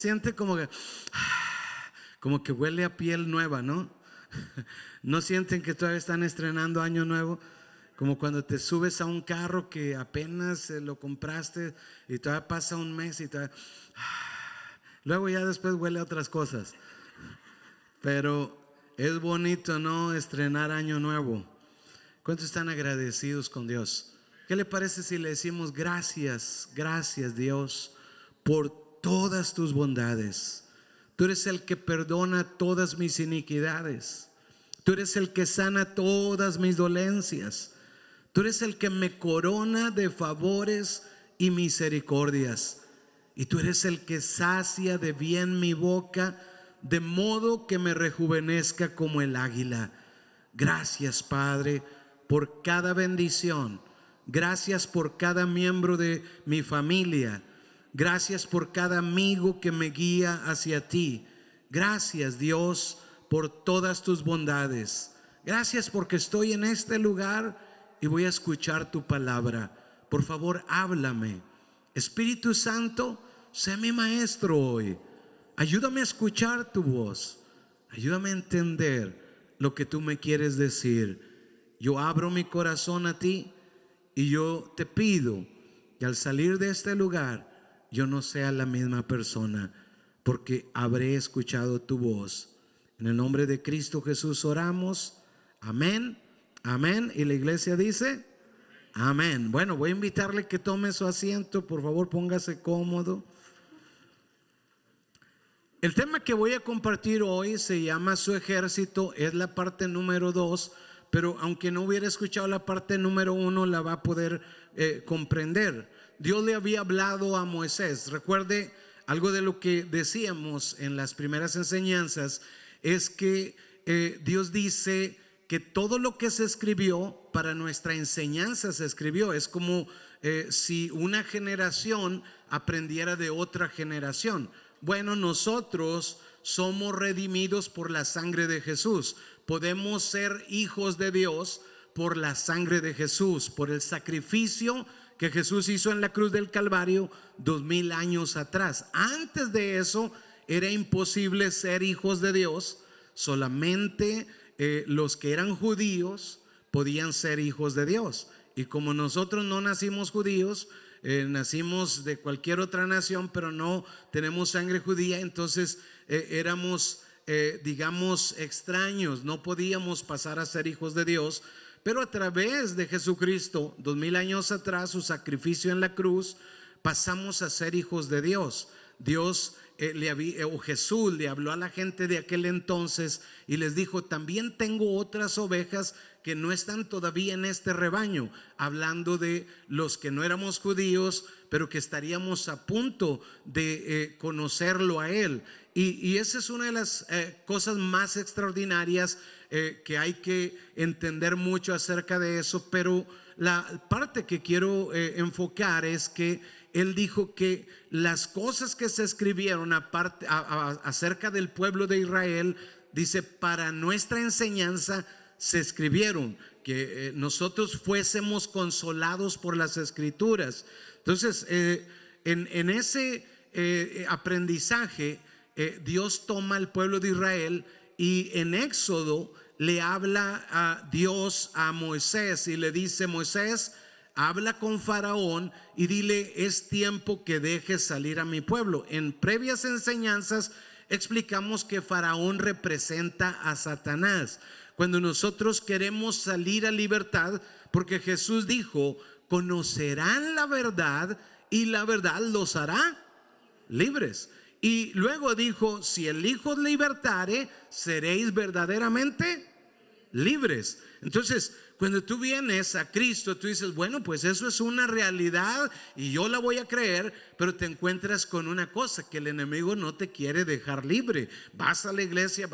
Siente como que huele a piel nueva, ¿no? ¿No sienten que todavía están estrenando año nuevo? Como cuando te subes a un carro que apenas lo compraste y todavía pasa un mes y todavía, luego ya después huele a otras cosas. Pero es bonito, ¿no? Estrenar año nuevo. ¿Cuántos están agradecidos con Dios? ¿Qué le parece si le decimos gracias, gracias Dios por todas tus bondades? Tú eres el que perdona todas mis iniquidades. Tú eres el que sana todas mis dolencias. Tú eres el que me corona de favores y misericordias. Y tú eres el que sacia de bien mi boca, de modo que me rejuvenezca como el águila. Gracias, Padre, por cada bendición. Gracias por cada miembro de mi familia. Gracias por cada amigo que me guía hacia ti. Gracias, Dios, por todas tus bondades. Gracias porque estoy en este lugar y voy a escuchar tu palabra. Por favor, háblame. Espíritu Santo, sé mi maestro hoy. Ayúdame a escuchar tu voz. Ayúdame a entender lo que tú me quieres decir. Yo abro mi corazón a ti y yo te pido que al salir de este lugar yo no sea la misma persona, porque habré escuchado tu voz. En el nombre de Cristo Jesús oramos. Amén, amén. Y la iglesia dice amén. Bueno, voy a invitarle que tome su asiento. Por favor, póngase cómodo. El tema que voy a compartir hoy se llama Su ejército. Es la parte número 2, pero aunque no hubiera escuchado la parte número 1, la va a poder comprender. Dios le había hablado a Moisés. Recuerde algo de lo que decíamos en las primeras enseñanzas, es que Dios dice que todo lo que se escribió para nuestra enseñanza se escribió. Es como si una generación aprendiera de otra generación. Bueno, nosotros somos redimidos por la sangre de Jesús. Podemos ser hijos de Dios por la sangre de Jesús, por el sacrificio que Jesús hizo en la cruz del Calvario 2000 años atrás. Antes de eso era imposible ser hijos de Dios. Solamente los que eran judíos podían ser hijos de Dios. Y como nosotros no nacimos judíos, nacimos de cualquier otra nación, pero no tenemos sangre judía, entonces éramos digamos extraños, no podíamos pasar a ser hijos de Dios. Pero a través de Jesucristo, 2000 años atrás, su sacrificio en la cruz, pasamos a ser hijos de Dios. Dios Jesús le habló a la gente de aquel entonces y les dijo: también tengo otras ovejas que no están todavía en este rebaño, hablando de los que no éramos judíos, pero que estaríamos a punto de conocerlo a Él. Y esa es una de las cosas más extraordinarias que hay que entender mucho acerca de eso. Pero la parte que quiero enfocar es que Él dijo que las cosas que se escribieron acerca del pueblo de Israel, dice, para nuestra enseñanza se escribieron, que nosotros fuésemos consolados por las escrituras. Entonces en ese aprendizaje Dios toma al pueblo de Israel y en Éxodo le habla a Dios a Moisés y le dice: Moisés, habla con Faraón y dile: es tiempo que dejes salir a mi pueblo. En previas enseñanzas explicamos que Faraón representa a Satanás. Cuando nosotros queremos salir a libertad, porque Jesús dijo: conocerán la verdad y la verdad los hará libres. Y luego dijo: si el Hijo libertare, seréis verdaderamente libres. Entonces, cuando tú vienes a Cristo, tú dices: bueno, pues eso es una realidad y yo la voy a creer. Pero te encuentras con una cosa: que el enemigo no te quiere dejar libre. Vas a la iglesia,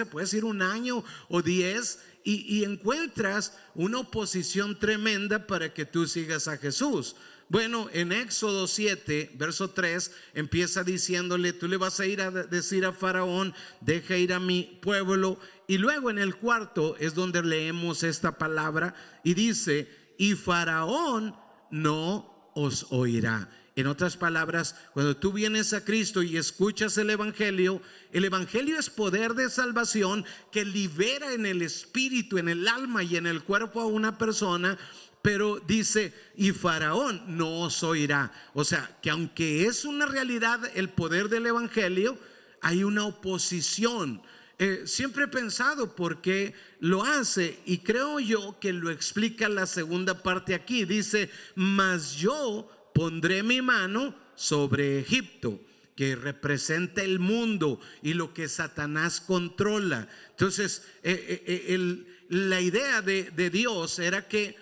puedes ir 1 año o 10 y encuentras una oposición tremenda para que tú sigas a Jesús. Bueno, en Éxodo 7, verso 3, empieza diciéndole: tú le vas a ir a decir a Faraón: deja ir a mi pueblo. Y luego en el 4 es donde leemos esta palabra y dice: y Faraón no os oirá. En otras palabras, cuando tú vienes a Cristo y escuchas el Evangelio es poder de salvación que libera en el espíritu, en el alma y en el cuerpo a una persona. Pero dice, y Faraón no os oirá. O sea, que aunque es una realidad el poder del Evangelio, hay una oposición. Siempre he pensado por qué lo hace, y creo yo que lo explica la segunda parte aquí. Dice, mas yo pondré mi mano sobre Egipto, que representa el mundo y lo que Satanás controla. Entonces, la idea de Dios era que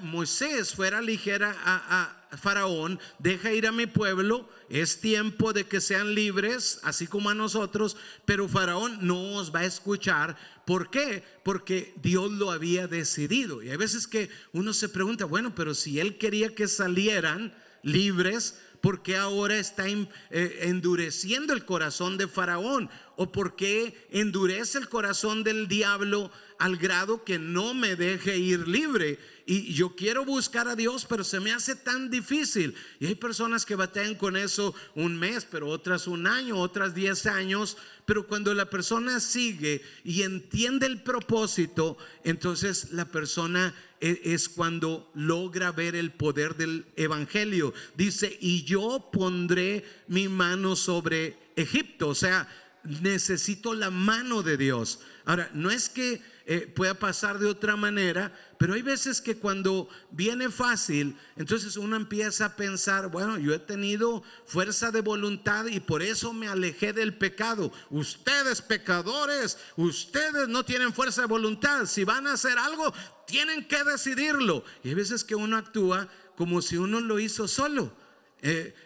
Moisés fuera ligera a Faraón, deja ir a mi pueblo, es tiempo de que sean libres, así como a nosotros, pero Faraón no os va a escuchar. ¿Por qué? Porque Dios lo había decidido. Y hay veces que uno se pregunta, bueno, pero si él quería que salieran libres, ¿por qué ahora está endureciendo el corazón de Faraón? ¿O por qué endurece el corazón del diablo al grado que no me deje ir libre? Y yo quiero buscar a Dios, pero se me hace tan difícil. Y hay personas que batallan con eso un mes, pero otras un año, otras 10 años. Pero cuando la persona sigue y entiende el propósito, entonces la persona es cuando logra ver el poder del Evangelio. Dice, y yo pondré mi mano sobre Egipto. O sea, necesito la mano de Dios. Ahora, no es que pueda pasar de otra manera, pero hay veces que cuando viene fácil, entonces uno empieza a pensar, bueno, yo he tenido fuerza de voluntad y por eso me alejé del pecado. Ustedes pecadores, ustedes no tienen fuerza de voluntad. Si van a hacer algo, tienen que decidirlo. Y hay veces que uno actúa como si uno lo hizo solo.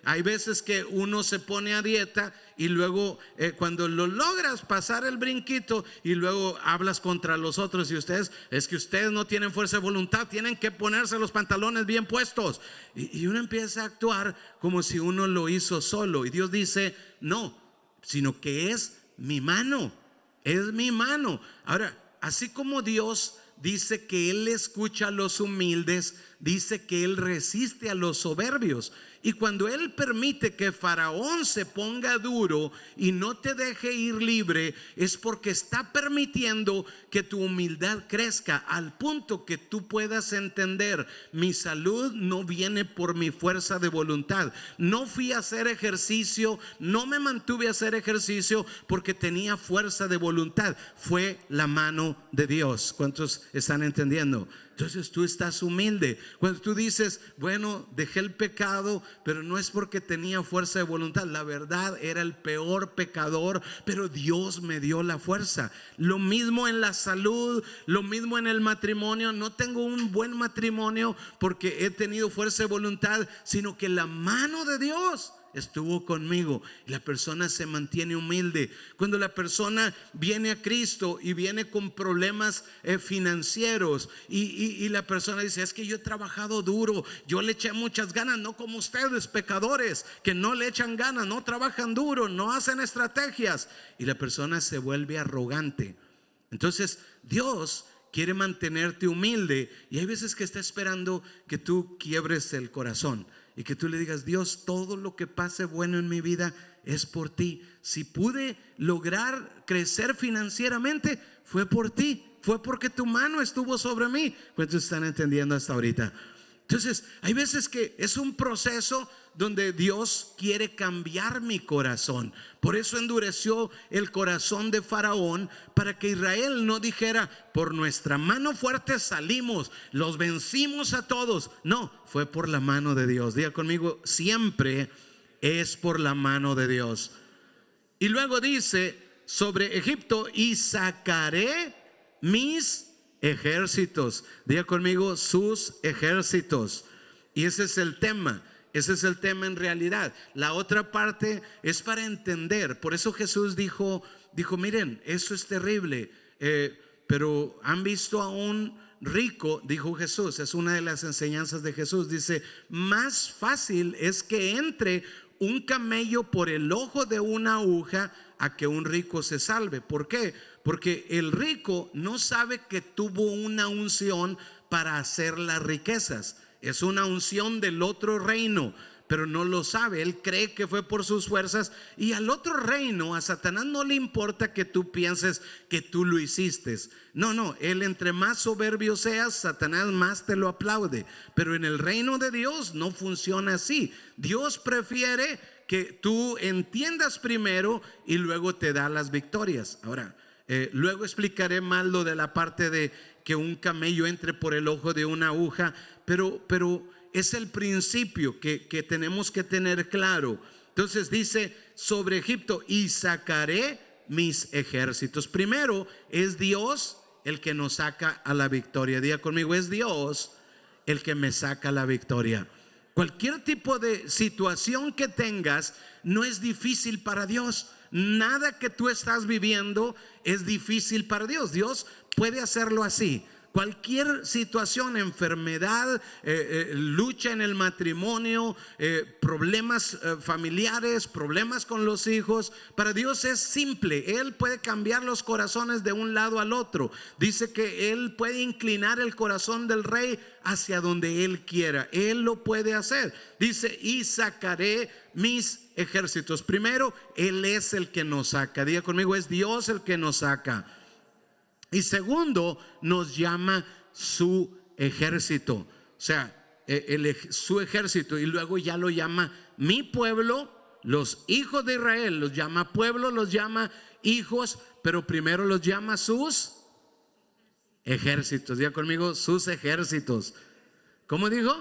Hay veces que uno se pone a dieta y luego cuando lo logras pasar el brinquito y luego hablas contra los otros, y ustedes, es que ustedes no tienen fuerza de voluntad, tienen que ponerse los pantalones bien puestos, y uno empieza a actuar como si uno lo hizo solo. Y Dios dice, no, sino que es mi mano, es mi mano. Ahora, así como Dios dice que Él escucha a los humildes, dice que Él resiste a los soberbios. Y cuando Él permite que Faraón se ponga duro y no te deje ir libre, es porque está permitiendo que tu humildad crezca al punto que tú puedas entender, mi salud no viene por mi fuerza de voluntad. No fui a hacer ejercicio, no me mantuve a hacer ejercicio porque tenía fuerza de voluntad. Fue la mano de Dios. ¿Cuántos están entendiendo? Entonces tú estás humilde. Cuando tú dices, bueno, dejé el pecado, pero no es porque tenía fuerza de voluntad. La verdad, era el peor pecador, pero Dios me dio la fuerza. Lo mismo en la salud, lo mismo en el matrimonio. No tengo un buen matrimonio porque he tenido fuerza de voluntad, sino que la mano de Dios estuvo conmigo. Y la persona se mantiene humilde. Cuando la persona viene a Cristo y viene con problemas financieros y la persona dice, es que yo he trabajado duro, yo le eché muchas ganas, no como ustedes pecadores que no le echan ganas, no trabajan duro, no hacen estrategias, y la persona se vuelve arrogante. Entonces Dios quiere mantenerte humilde, y hay veces que está esperando que tú quiebres el corazón y que tú le digas, Dios, todo lo que pase bueno en mi vida es por ti. Si pude lograr crecer financieramente, fue por ti, fue porque tu mano estuvo sobre mí. ¿Cuántos están entendiendo hasta ahorita? Entonces, hay veces que es un proceso donde Dios quiere cambiar mi corazón. Por eso endureció el corazón de Faraón, para que Israel no dijera, por nuestra mano fuerte salimos, los vencimos a todos. No, fue por la mano de Dios. Diga conmigo, siempre es por la mano de Dios. Y luego dice sobre Egipto, y sacaré mis ejércitos. Diga conmigo, sus ejércitos. Y ese es el tema. Ese es el tema en realidad. La otra parte es para entender. Por eso Jesús dijo, miren, eso es terrible, pero han visto a un rico, dijo Jesús, es una de las enseñanzas de Jesús. Dice, más fácil es que entre un camello por el ojo de una aguja a que un rico se salve. ¿Por qué? Porque el rico no sabe que tuvo una unción para hacer las riquezas. Es una unción del otro reino, pero no lo sabe. Él cree que fue por sus fuerzas, y al otro reino, a Satanás no le importa que tú pienses que tú lo hiciste. No, él, entre más soberbio seas, Satanás más te lo aplaude. Pero en el reino de Dios no funciona así. Dios prefiere que tú entiendas primero y luego te da las victorias. Ahora, luego explicaré más lo de la parte de que un camello entre por el ojo de una aguja, pero es el principio que tenemos que tener claro. Entonces dice sobre Egipto: y sacaré mis ejércitos. Primero, es Dios el que nos saca a la victoria. Diga conmigo: es Dios el que me saca a la victoria. Cualquier tipo de situación que tengas no es difícil para Dios. Nada que tú estás viviendo es difícil para Dios. Dios puede hacerlo así. Cualquier situación, enfermedad, lucha en el matrimonio, problemas familiares, problemas con los hijos, para Dios es simple. Él puede cambiar los corazones de un lado al otro. Dice que Él puede inclinar el corazón del rey hacia donde Él quiera. Él lo puede hacer. Dice: y sacaré mis ejércitos. Primero, Él es el que nos saca. Diga conmigo: es Dios el que nos saca. Y segundo, nos llama su ejército. O sea, su ejército. Y luego ya lo llama mi pueblo, los hijos de Israel. Los llama pueblo, los llama hijos, pero primero los llama sus ejércitos. Diga conmigo: sus ejércitos. ¿Cómo dijo?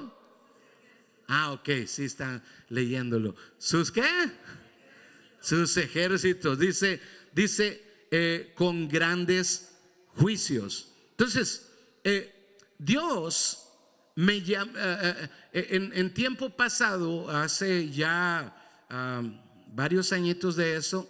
Ok, sí están leyéndolo. ¿Sus qué? Sus ejércitos. Dice con grandes juicios. Entonces, Dios me llama, en tiempo pasado, hace ya varios añitos de eso,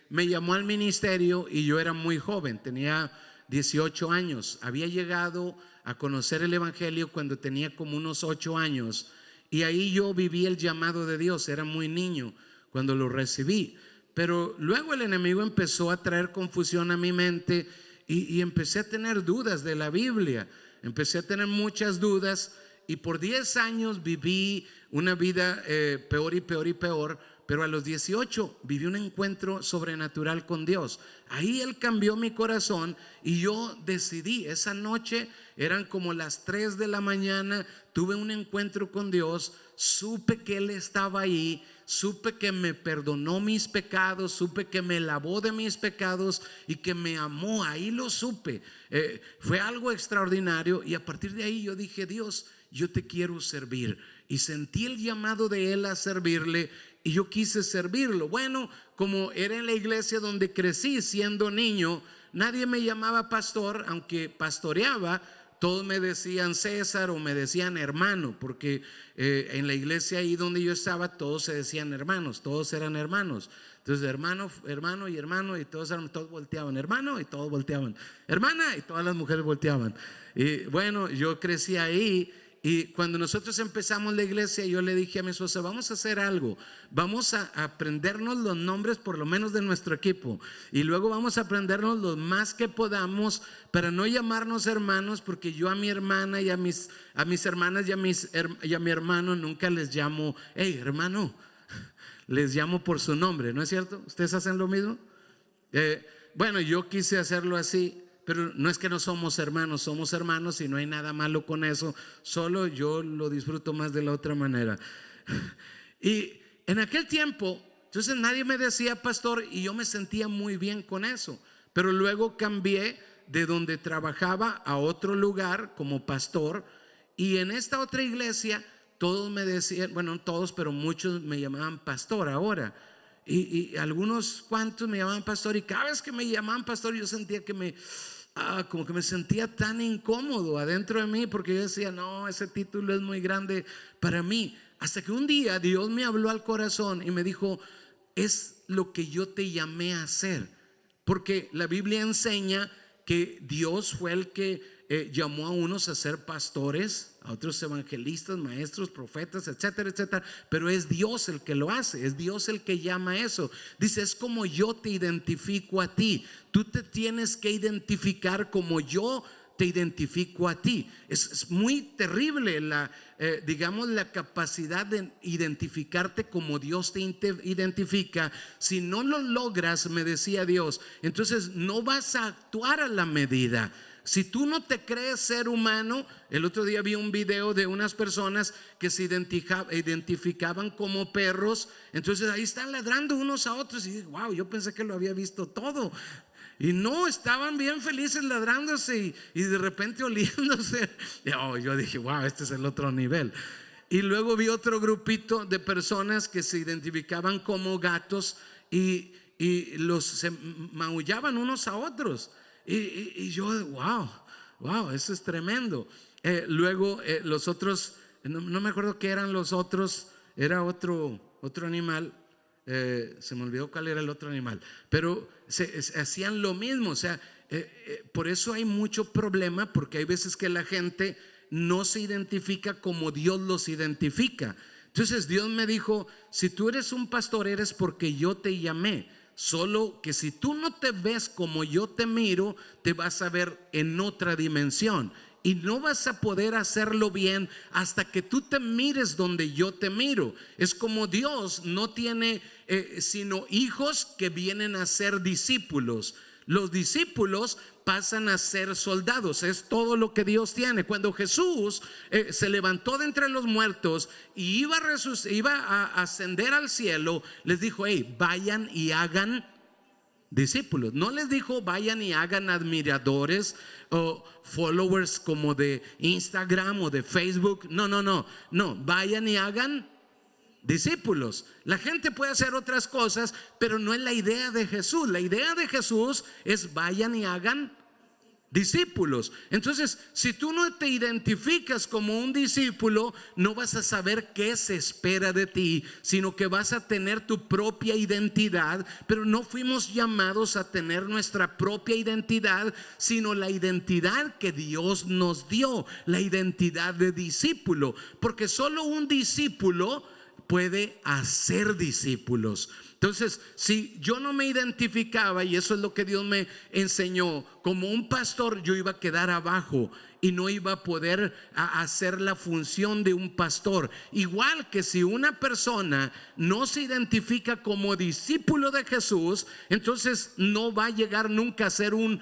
me llamó al ministerio y yo era muy joven, tenía 18 años. Había llegado a conocer el evangelio cuando tenía como unos 8 años, y ahí yo viví el llamado de Dios. Era muy niño cuando lo recibí. Pero luego el enemigo empezó a traer confusión a mi mente, y empecé a tener dudas de la Biblia. Empecé a tener muchas dudas, y por 10 años viví una vida peor y peor y peor. Pero a los 18 viví un encuentro sobrenatural con Dios. Ahí Él cambió mi corazón, y yo decidí, esa noche eran como las 3 de la mañana, tuve un encuentro con Dios. Supe que Él estaba ahí, supe que me perdonó mis pecados, supe que me lavó de mis pecados y que me amó. Ahí lo supe. Fue algo extraordinario, y a partir de ahí yo dije: Dios, yo te quiero servir. Y sentí el llamado de Él a servirle, y yo quise servirlo. Bueno, como era en la iglesia donde crecí siendo niño, nadie me llamaba pastor, aunque pastoreaba. Todos me decían César o me decían hermano, porque en la iglesia ahí donde yo estaba todos se decían hermanos, todos eran hermanos. Entonces hermano y hermano, y todos volteaban, hermano, y todos volteaban, hermana, y todas las mujeres volteaban. Y bueno, yo crecí ahí. Y cuando nosotros empezamos la iglesia, yo le dije a mi esposa: vamos a hacer algo, vamos a aprendernos los nombres por lo menos de nuestro equipo, y luego vamos a aprendernos los más que podamos, para no llamarnos hermanos, porque yo a mi hermana y a mis hermanas y a mi hermano nunca les llamo hey hermano, les llamo por su nombre, ¿no es cierto? ¿Ustedes hacen lo mismo? Bueno, yo quise hacerlo así. Pero no es que no somos hermanos y no hay nada malo con eso. Solo yo lo disfruto más de la otra manera. Y en aquel tiempo, entonces nadie me decía pastor, y yo me sentía muy bien con eso. Pero luego cambié de donde trabajaba a otro lugar como pastor, y en esta otra iglesia todos me decían, bueno, no todos, pero muchos me llamaban pastor ahora. Y algunos cuantos me llamaban pastor, y cada vez que me llamaban pastor yo sentía que como que me sentía tan incómodo adentro de mí, porque yo decía: no, ese título es muy grande para mí. Hasta que un día Dios me habló al corazón y me dijo: es lo que yo te llamé a hacer. Porque la Biblia enseña que Dios fue el que llamó a unos a ser pastores, a otros evangelistas, maestros, profetas, etcétera, etcétera. Pero es Dios el que lo hace, es Dios el que llama eso. Dice: es como yo te identifico a ti. Tú te tienes que identificar como yo te identifico a ti. Es muy terrible digamos, la capacidad de identificarte como Dios te identifica. Si no lo logras, me decía Dios, entonces no vas a actuar a la medida. Si tú no te crees ser humano, el otro día vi un video de unas personas que se identificaban como perros, entonces ahí están ladrando unos a otros y digo, wow, yo pensé que lo había visto todo. Y no, estaban bien felices ladrándose y de repente oliéndose. Yo dije, wow, este es el otro nivel. Y luego vi otro grupito de personas que se identificaban como gatos y se maullaban unos a otros. Y yo, wow, eso es tremendo. Luego los otros, no me acuerdo qué eran los otros, era otro animal. Se me olvidó cuál era el otro animal, pero hacían lo mismo. O sea, por eso hay mucho problema, porque hay veces que la gente no se identifica como Dios los identifica. Entonces Dios me dijo, si tú eres un pastor, eres porque yo te llamé. Solo que si tú no te ves como yo te miro, te vas a ver en otra dimensión. Y no vas a poder hacerlo bien hasta que tú te mires donde yo te miro. Es como Dios no tiene sino hijos que vienen a ser discípulos. Los discípulos pasan a ser soldados. Es todo lo que Dios tiene. Cuando Jesús se levantó de entre los muertos y iba a ascender al cielo, les dijo, hey, vayan y hagan discípulos. No les dijo vayan y hagan admiradores o followers como de Instagram o de Facebook. No, vayan y hagan discípulos. La gente puede hacer otras cosas, pero no es la idea de Jesús. La idea de Jesús es vayan y hagan discípulos. Entonces, si tú no te identificas como un discípulo, no vas a saber qué se espera de ti, sino que vas a tener tu propia identidad. Pero no fuimos llamados a tener nuestra propia identidad, sino la identidad que Dios nos dio, la identidad de discípulo, porque solo un discípulo puede hacer discípulos. Entonces, si yo no me identificaba, y eso es lo que Dios me enseñó, como un pastor, yo iba a quedar abajo y no iba a poder hacer la función de un pastor. Igual que si una persona no se identifica como discípulo de Jesús, entonces no va a llegar nunca a ser un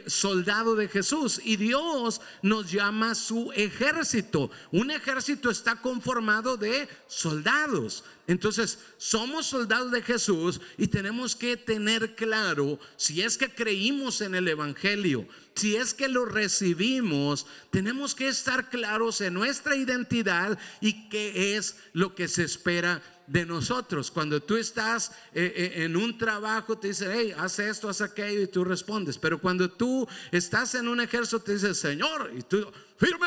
soldado de Jesús. Y Dios nos llama su ejército. Un ejército está conformado de soldados. Entonces somos soldados de Jesús y tenemos que tener claro, si es que creímos en el evangelio, si es que lo recibimos, tenemos que estar claros en nuestra identidad y qué es lo que se espera de nosotros. Cuando tú estás en un trabajo, te dicen, hey, haz esto, haz aquello, y tú respondes. Pero cuando tú estás en un ejército, te dice, Señor, y tú, firme,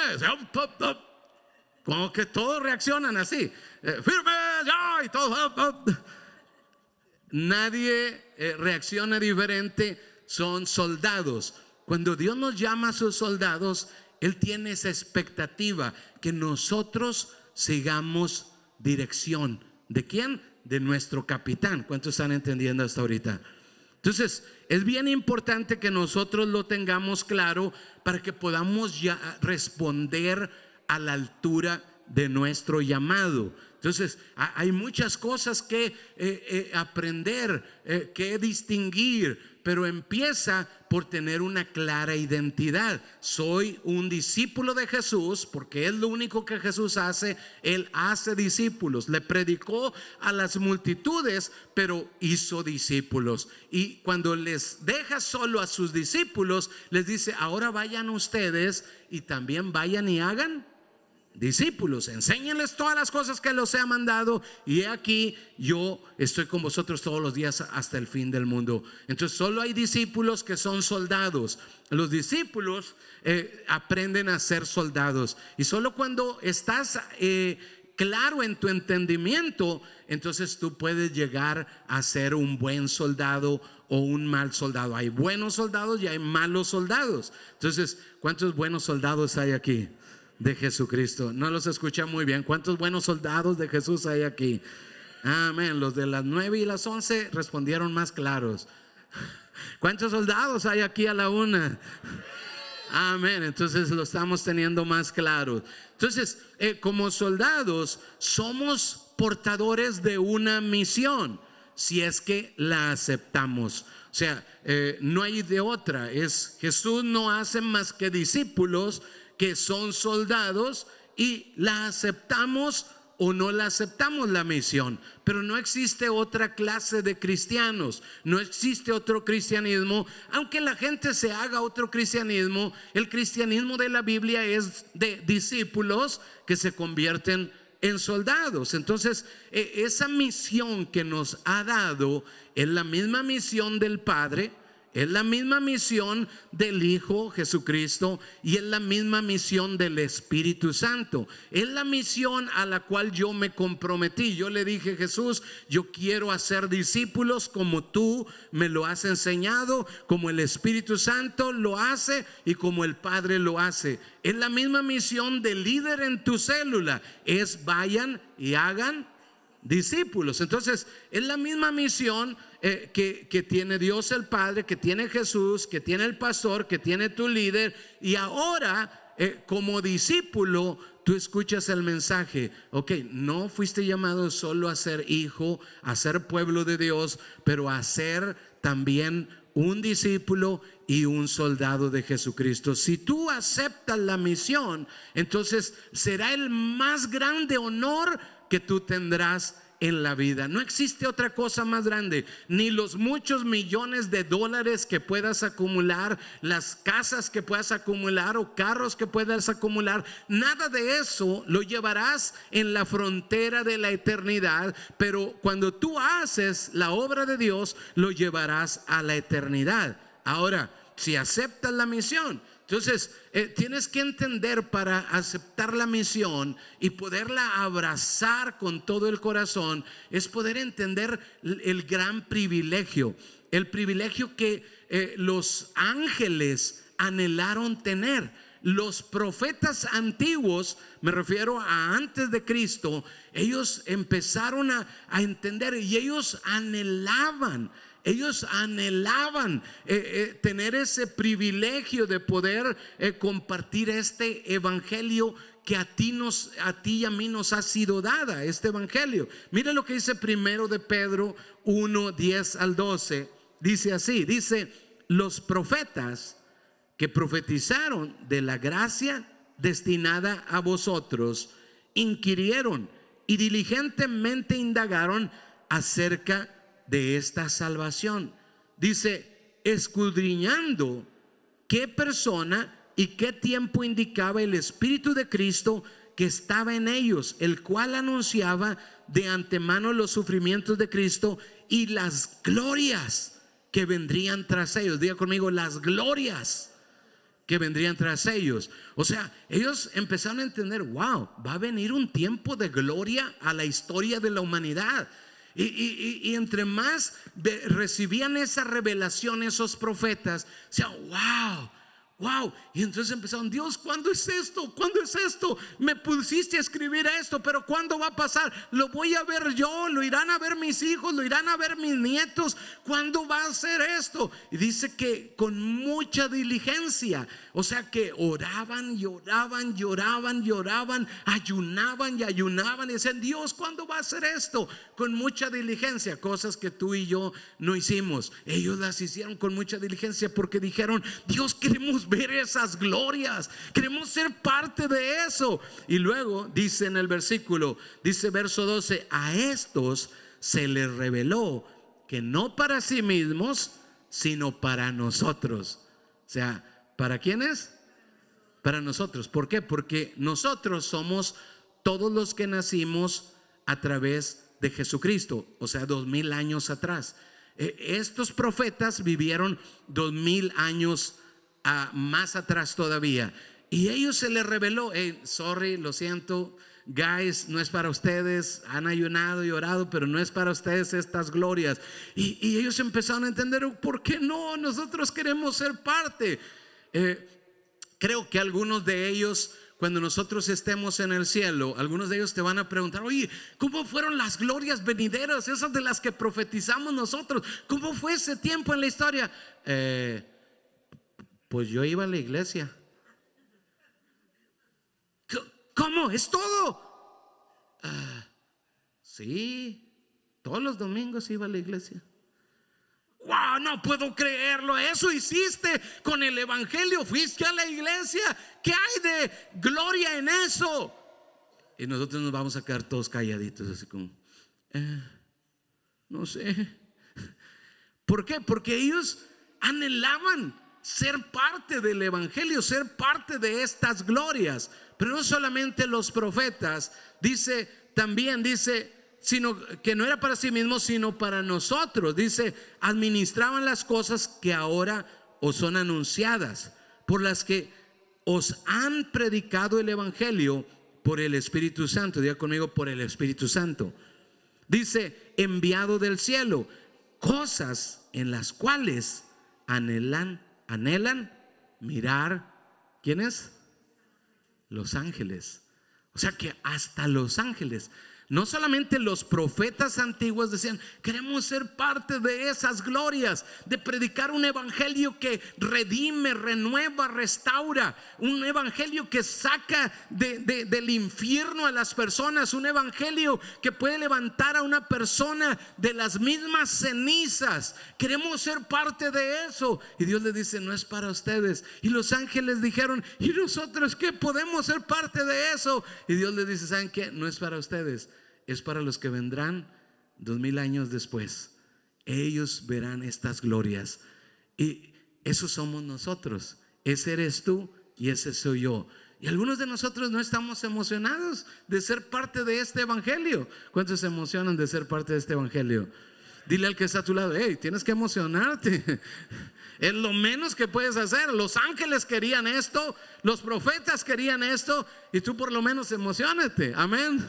como que todos reaccionan así, firme, ya, y todo. Nadie reacciona diferente, son soldados. Cuando Dios nos llama a sus soldados, Él tiene esa expectativa, que nosotros sigamos dirección. ¿De quién? De nuestro capitán. ¿Cuántos están entendiendo hasta ahorita? Entonces, es bien importante que nosotros lo tengamos claro para que podamos ya responder a la altura de nuestro llamado. Entonces, hay muchas cosas que aprender, que distinguir, pero empieza por tener una clara identidad. Soy un discípulo de Jesús, porque es lo único que Jesús hace. Él hace discípulos. Le predicó a las multitudes, pero hizo discípulos. Y cuando les deja solo a sus discípulos, les dice, ahora vayan ustedes y también vayan y hagan discípulos, enséñenles todas las cosas que los he mandado, y he aquí yo estoy con vosotros todos los días hasta el fin del mundo. Entonces solo hay discípulos que son soldados. Los discípulos aprenden a ser soldados, y solo cuando estás claro en tu entendimiento, entonces tú puedes llegar a ser un buen soldado o un mal soldado. Hay buenos soldados y hay malos soldados. Entonces, ¿cuántos buenos soldados hay aquí de Jesucristo? No los escuché muy bien. ¿Cuántos buenos soldados de Jesús hay aquí? Amén. Los de las 9 y las 11 respondieron más claros. ¿Cuántos soldados hay aquí a la 1? Amén. Entonces lo estamos teniendo más claro. Entonces, como soldados, somos portadores de una misión, si es que la aceptamos. O sea, no hay de otra. Jesús no hace más que discípulos que son soldados, y la aceptamos o no la aceptamos la misión. Pero no existe otra clase de cristianos, no existe otro cristianismo. Aunque la gente se haga otro cristianismo, el cristianismo de la Biblia es de discípulos que se convierten en soldados. Entonces, esa misión que nos ha dado es la misma misión del Padre, es la misma misión del Hijo Jesucristo, y es la misma misión del Espíritu Santo. Es la misión a la cual yo me comprometí. Yo le dije: Jesús, yo quiero hacer discípulos como tú me lo has enseñado, como el Espíritu Santo lo hace y como el Padre lo hace. Es la misma misión del líder en tu célula, es vayan y hagan discípulos. Entonces es la misma misión que tiene Dios el Padre, que tiene Jesús, que tiene el pastor, que tiene tu líder. Y ahora como discípulo tú escuchas el mensaje. Ok, no fuiste llamado solo a ser hijo, a ser pueblo de Dios, pero a ser también un discípulo y un soldado de Jesucristo. Si tú aceptas la misión, entonces será el más grande honor que tú tendrás en la vida. No existe otra cosa más grande, ni los muchos millones de dólares que puedas acumular, las casas que puedas acumular o carros que puedas acumular. Nada de eso lo llevarás en la frontera de la eternidad, pero cuando tú haces la obra de Dios, lo llevarás a la eternidad. Ahora, si aceptas la misión, entonces tienes que entender, para aceptar la misión y poderla abrazar con todo el corazón, es poder entender el gran privilegio, el privilegio que los ángeles anhelaron tener. Los profetas antiguos, me refiero a antes de Cristo, ellos empezaron a entender, y ellos anhelaban tener ese privilegio de poder compartir este evangelio que a ti y a mí nos ha sido dada, este evangelio. Mira lo que dice primero de Pedro 1, 10 al 12. Dice así, dice: los profetas que profetizaron de la gracia destinada a vosotros inquirieron y diligentemente indagaron acerca de esta salvación. Dice: escudriñando qué persona y qué tiempo indicaba el Espíritu de Cristo que estaba en ellos, el cual anunciaba de antemano los sufrimientos de Cristo y las glorias que vendrían tras ellos. Diga conmigo: las glorias que vendrían tras ellos. O sea, ellos empezaron a entender: wow, va a venir un tiempo de gloria a la historia de la humanidad. Y entre más recibían esa revelación esos profetas, decían: wow. Y entonces empezaron: Dios, ¿cuándo es esto? ¿Cuándo es esto? Me pusiste a escribir esto, pero ¿cuándo va a pasar? Lo voy a ver yo, lo irán a ver mis hijos, lo irán a ver mis nietos. ¿Cuándo va a ser esto? Y dice que con mucha diligencia, o sea que oraban, ayunaban y ayunaban y decían: Dios, ¿cuándo va a ser esto? Con mucha diligencia, cosas que tú y yo no hicimos. Ellos las hicieron con mucha diligencia porque dijeron: Dios, queremos ver esas glorias, queremos ser parte de eso. Y luego dice en el versículo, dice verso 12: a estos se les reveló que no para sí mismos, sino para nosotros. O sea, ¿para quiénes? Para nosotros. ¿Por qué? Porque nosotros somos todos los que nacimos a través de Jesucristo, o sea, 2000 años atrás. Estos profetas vivieron 2000 años más atrás todavía, y ellos se les reveló: sorry, lo siento, guys, no es para ustedes, han ayunado y orado, pero no es para ustedes estas glorias. Y ellos empezaron a entender: ¿por qué no? Nosotros queremos ser parte. Creo que algunos de ellos, cuando nosotros estemos en el cielo, algunos de ellos te van a preguntar: oye, ¿cómo fueron las glorias venideras, esas de las que profetizamos nosotros? ¿Cómo fue ese tiempo en la historia? Pues yo iba a la iglesia. ¿Cómo? ¿Es todo? Sí, todos los domingos iba a la iglesia. ¡Wow! No puedo creerlo. Eso hiciste con el evangelio. Fuiste a la iglesia. ¿Qué hay de gloria en eso? Y nosotros nos vamos a quedar todos calladitos, así como no sé. ¿Por qué? Porque ellos anhelaban ser parte del evangelio, ser parte de estas glorias. Pero no solamente los profetas, también dice, sino que no era para sí mismos, sino para nosotros. Dice, administraban las cosas que ahora os son anunciadas, por las que os han predicado el evangelio por el Espíritu Santo. Diga conmigo, por el Espíritu Santo. Dice, enviado del cielo, cosas en las cuales anhelan mirar. ¿Quiénes? Los ángeles. O sea que hasta los ángeles, no solamente los profetas antiguos decían, queremos ser parte de esas glorias, de predicar un evangelio que redime, renueva, restaura, un evangelio que saca del infierno a las personas, un evangelio que puede levantar a una persona de las mismas cenizas. Queremos ser parte de eso. Y Dios les dice, no es para ustedes. Y los ángeles dijeron, ¿y nosotros qué? Podemos ser parte de eso. Y Dios les dice, ¿saben qué? No es para ustedes, es para los que vendrán 2000 años después. Ellos verán estas glorias. Y eso somos nosotros. Ese eres tú y ese soy yo. Y algunos de nosotros no estamos emocionados de ser parte de este evangelio. ¿Cuántos se emocionan de ser parte de este evangelio? Dile al que está a tu lado, hey, tienes que emocionarte. Es lo menos que puedes hacer. Los ángeles querían esto, los profetas querían esto, y tú por lo menos emocionate. Amén.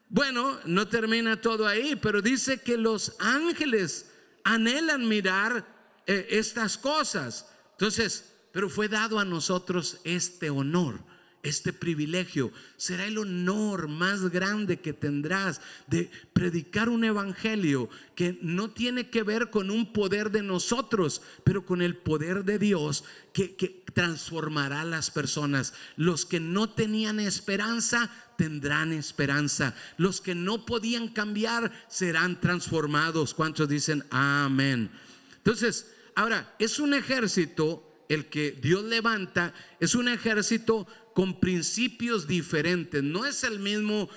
Bueno, no termina todo ahí, pero dice que los ángeles anhelan mirar estas cosas. Entonces, pero fue dado a nosotros este honor, este privilegio. Será el honor más grande que tendrás de predicar un evangelio que no tiene que ver con un poder de nosotros, pero con el poder de Dios que transformará a las personas. Los que no tenían esperanza tendrán esperanza. Los que no podían cambiar serán transformados. ¿Cuántos dicen amén? Entonces, ahora es un ejército el que Dios levanta, es un ejército con principios diferentes. No es el mismo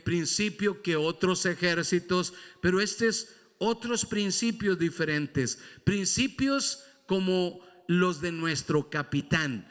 principio que otros ejércitos, pero este es otros principios diferentes. Principios como los de nuestro capitán.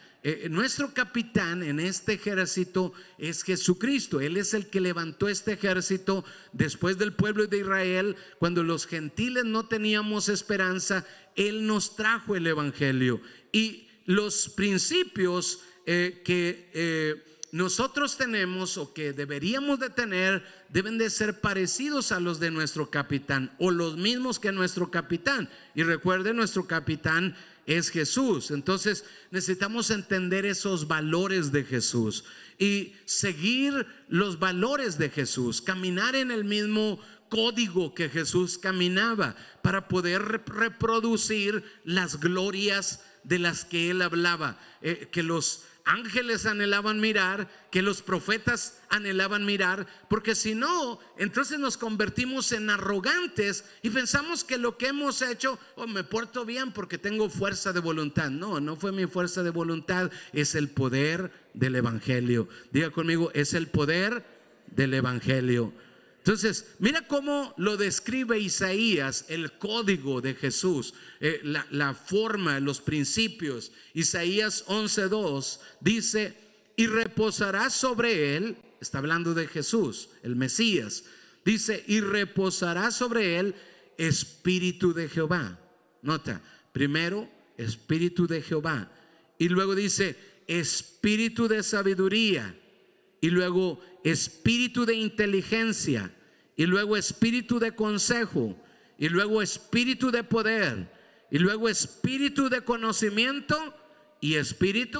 Nuestro capitán en este ejército es Jesucristo. Él es el que levantó este ejército después del pueblo de Israel. Cuando los gentiles no teníamos esperanza, Él nos trajo el evangelio. Y los principios que nosotros tenemos o que deberíamos de tener deben de ser parecidos a los de nuestro capitán o los mismos que nuestro capitán. Y recuerden, nuestro capitán es Jesús. Entonces necesitamos entender esos valores de Jesús y seguir los valores de Jesús, caminar en el mismo código que Jesús caminaba para poder reproducir las glorias de las que Él hablaba, que los ángeles anhelaban mirar, que los profetas anhelaban mirar, porque si no, entonces nos convertimos en arrogantes y pensamos que lo que hemos hecho, me porto bien porque tengo fuerza de voluntad. No, no fue mi fuerza de voluntad, es el poder del evangelio. Diga conmigo, es el poder del evangelio. Entonces, mira cómo lo describe Isaías, el código de Jesús, la forma, los principios. Isaías 11:2 dice, y reposará sobre él, está hablando de Jesús, el Mesías, dice, y reposará sobre él espíritu de Jehová. Nota, primero espíritu de Jehová, y luego dice espíritu de sabiduría, y luego espíritu de inteligencia, y luego espíritu de consejo, y luego espíritu de poder, y luego espíritu de conocimiento y espíritu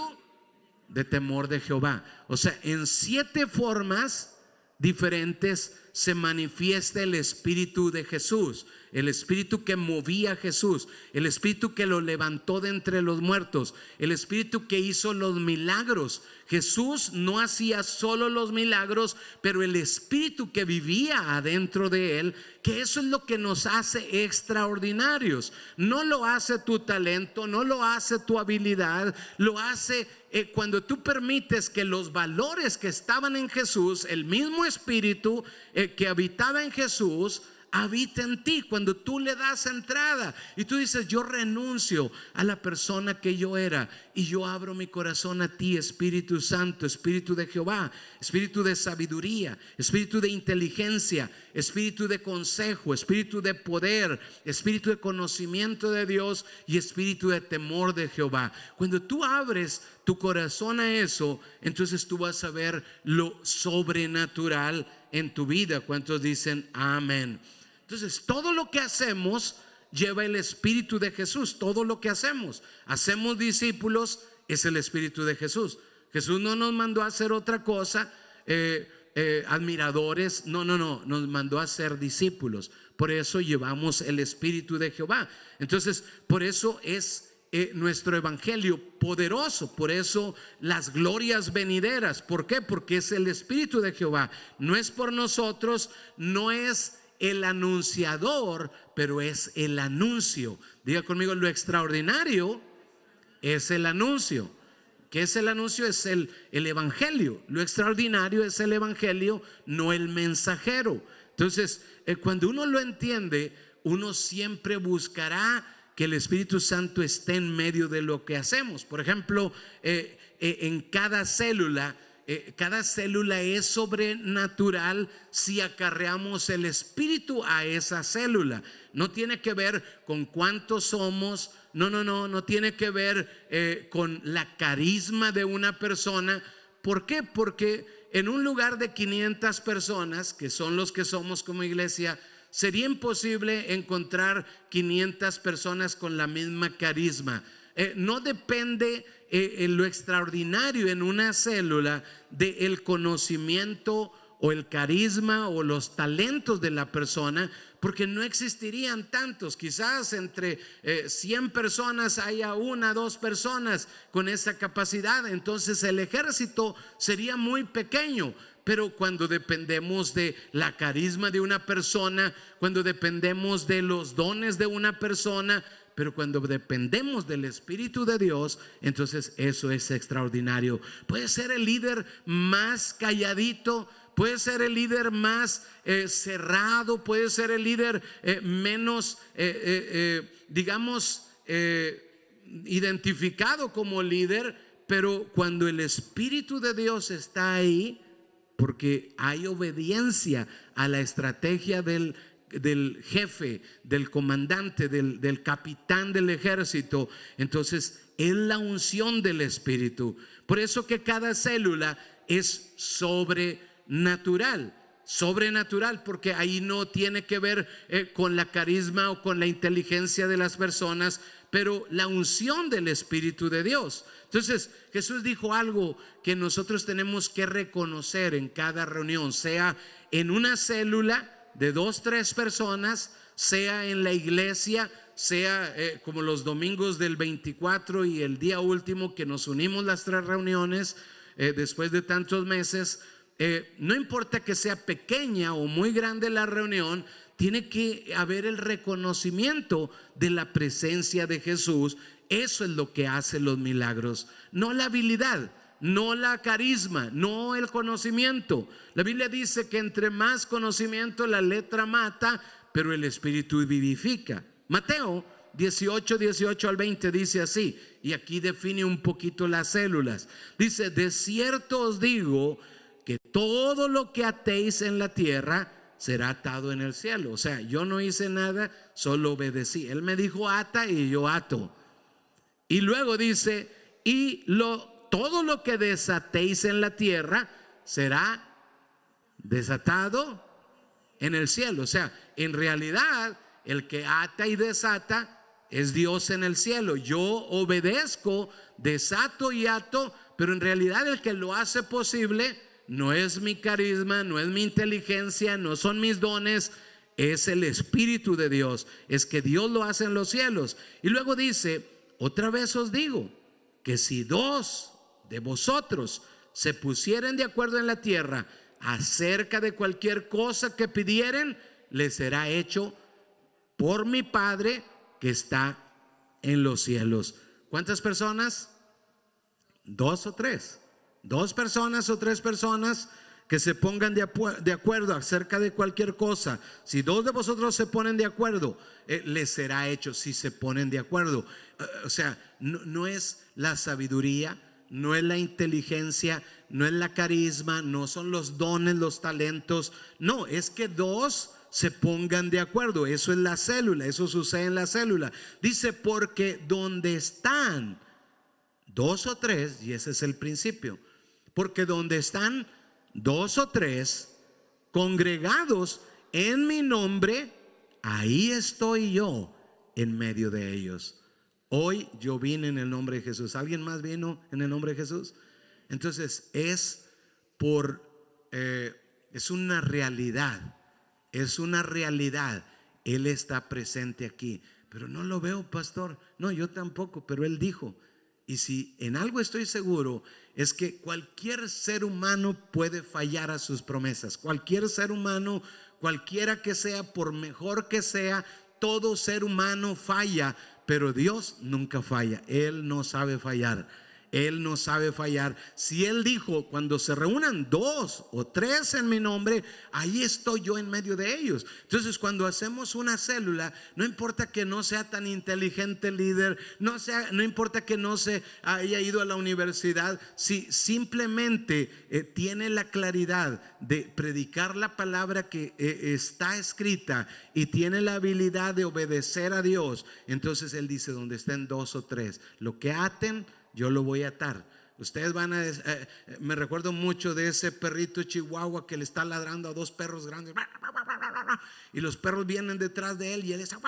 de temor de Jehová. O sea, en 7 formas diferentes se manifiesta el Espíritu de Jesús, el Espíritu que movía a Jesús, el Espíritu que lo levantó de entre los muertos, el Espíritu que hizo los milagros. Jesús no hacía solo los milagros, pero el Espíritu que vivía adentro de él, que eso es lo que nos hace extraordinarios. No lo hace tu talento, no lo hace tu habilidad, lo hace cuando tú permites que los valores que estaban en Jesús, el mismo Espíritu que habitaba en Jesús, habita en ti. Cuando tú le das entrada y tú dices: yo renuncio a la persona que yo era y yo abro mi corazón a ti, Espíritu Santo, Espíritu de Jehová, Espíritu de sabiduría, Espíritu de inteligencia, Espíritu de consejo, Espíritu de poder, Espíritu de conocimiento de Dios y Espíritu de temor de Jehová. Cuando tú abres tu corazón a eso, entonces tú vas a ver lo sobrenatural en tu vida. ¿Cuántos dicen amén? Entonces, todo lo que hacemos lleva el Espíritu de Jesús. Todo lo que hacemos discípulos, es el Espíritu de Jesús. Jesús no nos mandó a hacer otra cosa, admiradores. No, nos mandó a ser discípulos. Por eso llevamos el Espíritu de Jehová. Entonces, por eso es nuestro evangelio poderoso, por eso las glorias venideras. ¿Por qué? Porque es el Espíritu de Jehová. No es por nosotros, no es el anunciador, pero es el anuncio. Diga conmigo: lo extraordinario es el anuncio. ¿Qué es el anuncio? Es el evangelio. Lo extraordinario es el evangelio, no el mensajero. Entonces, cuando uno lo entiende, uno siempre buscará que el Espíritu Santo esté en medio de lo que hacemos. Por ejemplo, en cada célula es sobrenatural si acarreamos el Espíritu a esa célula. No tiene que ver con cuántos somos, no tiene que ver con la carisma de una persona. ¿Por qué? Porque en un lugar de 500 personas, que son los que somos como iglesia, sería imposible encontrar 500 personas con la misma carisma. No depende lo extraordinario en una célula del conocimiento o el carisma o los talentos de la persona, porque no existirían tantos. Quizás entre 100 personas haya 1 o 2 personas con esa capacidad. Entonces el ejército sería muy pequeño. Pero cuando dependemos de la carisma de una persona, cuando dependemos de los dones de una persona, pero cuando dependemos del Espíritu de Dios, entonces eso es extraordinario. Puede ser el líder más calladito, puede ser el líder más cerrado, puede ser el líder menos, identificado como líder, pero cuando el Espíritu de Dios está ahí, porque hay obediencia a la estrategia del jefe, del comandante, del capitán del ejército, entonces es la unción del Espíritu. Por eso que cada célula es sobrenatural, porque ahí no tiene que ver con la carisma o con la inteligencia de las personas, pero la unción del Espíritu de Dios. Entonces Jesús dijo algo que nosotros tenemos que reconocer en cada reunión, sea en una célula de 2 o 3 personas, sea en la iglesia, sea como los domingos del 24 y el día último que nos unimos las 3 reuniones después de tantos meses. No importa que sea pequeña o muy grande la reunión, tiene que haber el reconocimiento de la presencia de Jesús. Eso es lo que hace los milagros, no la habilidad, no la carisma, no el conocimiento. La Biblia dice que entre más conocimiento la letra mata, pero el Espíritu vivifica. Mateo 18 al 20 dice así, y aquí define un poquito las células. Dice: de cierto os digo que todo lo que atéis en la tierra será atado en el cielo. O sea, yo no hice nada, solo obedecí. Él me dijo ata y yo ato. Y luego dice: y todo lo que desatéis en la tierra será desatado en el cielo. O sea, en realidad el que ata y desata es Dios en el cielo. Yo obedezco, desato y ato, pero en realidad el que lo hace posible no es mi carisma, no es mi inteligencia, no son mis dones, es el Espíritu de Dios, es que Dios lo hace en los cielos. Y luego dice, otra vez os digo, que si dos de vosotros se pusieren de acuerdo en la tierra acerca de cualquier cosa que pidieren, les será hecho por mi Padre que está en los cielos. ¿Cuántas personas? Dos o tres. Dos personas o tres personas que se pongan de acuerdo acerca de cualquier cosa. Si dos de vosotros se ponen de acuerdo, les será hecho. Si se ponen de acuerdo, o sea, no es la sabiduría, no es la inteligencia, no es la carisma, no son los dones, los talentos. No, es que dos se pongan de acuerdo. Eso es la célula, eso sucede en la célula. Dice, porque donde están dos o tres, y ese es el principio, porque donde están dos o tres congregados en mi nombre, ahí estoy yo en medio de ellos. Hoy yo vine en el nombre de Jesús. ¿Alguien más vino en el nombre de Jesús? Entonces es una realidad. Es una realidad. Él está presente aquí. Pero no lo veo, pastor. No, yo tampoco, pero Él dijo. Y si en algo estoy seguro, es que cualquier ser humano puede fallar a sus promesas. Cualquier ser humano, cualquiera que sea, por mejor que sea, todo ser humano falla, pero Dios nunca falla. Él no sabe fallar. Él no sabe fallar. Si Él dijo, cuando se reúnan dos o tres en mi nombre, ahí estoy yo en medio de ellos. Entonces, cuando hacemos una célula, no importa que no sea tan inteligente el líder, no importa que no se haya ido a la universidad, si simplemente tiene la claridad de predicar la palabra que está escrita y tiene la habilidad de obedecer a Dios, entonces Él dice, donde estén dos o tres, lo que aten, yo lo voy a atar. Ustedes van a me recuerdo mucho de ese perrito chihuahua que le está ladrando a dos perros grandes y los perros vienen detrás de él y él está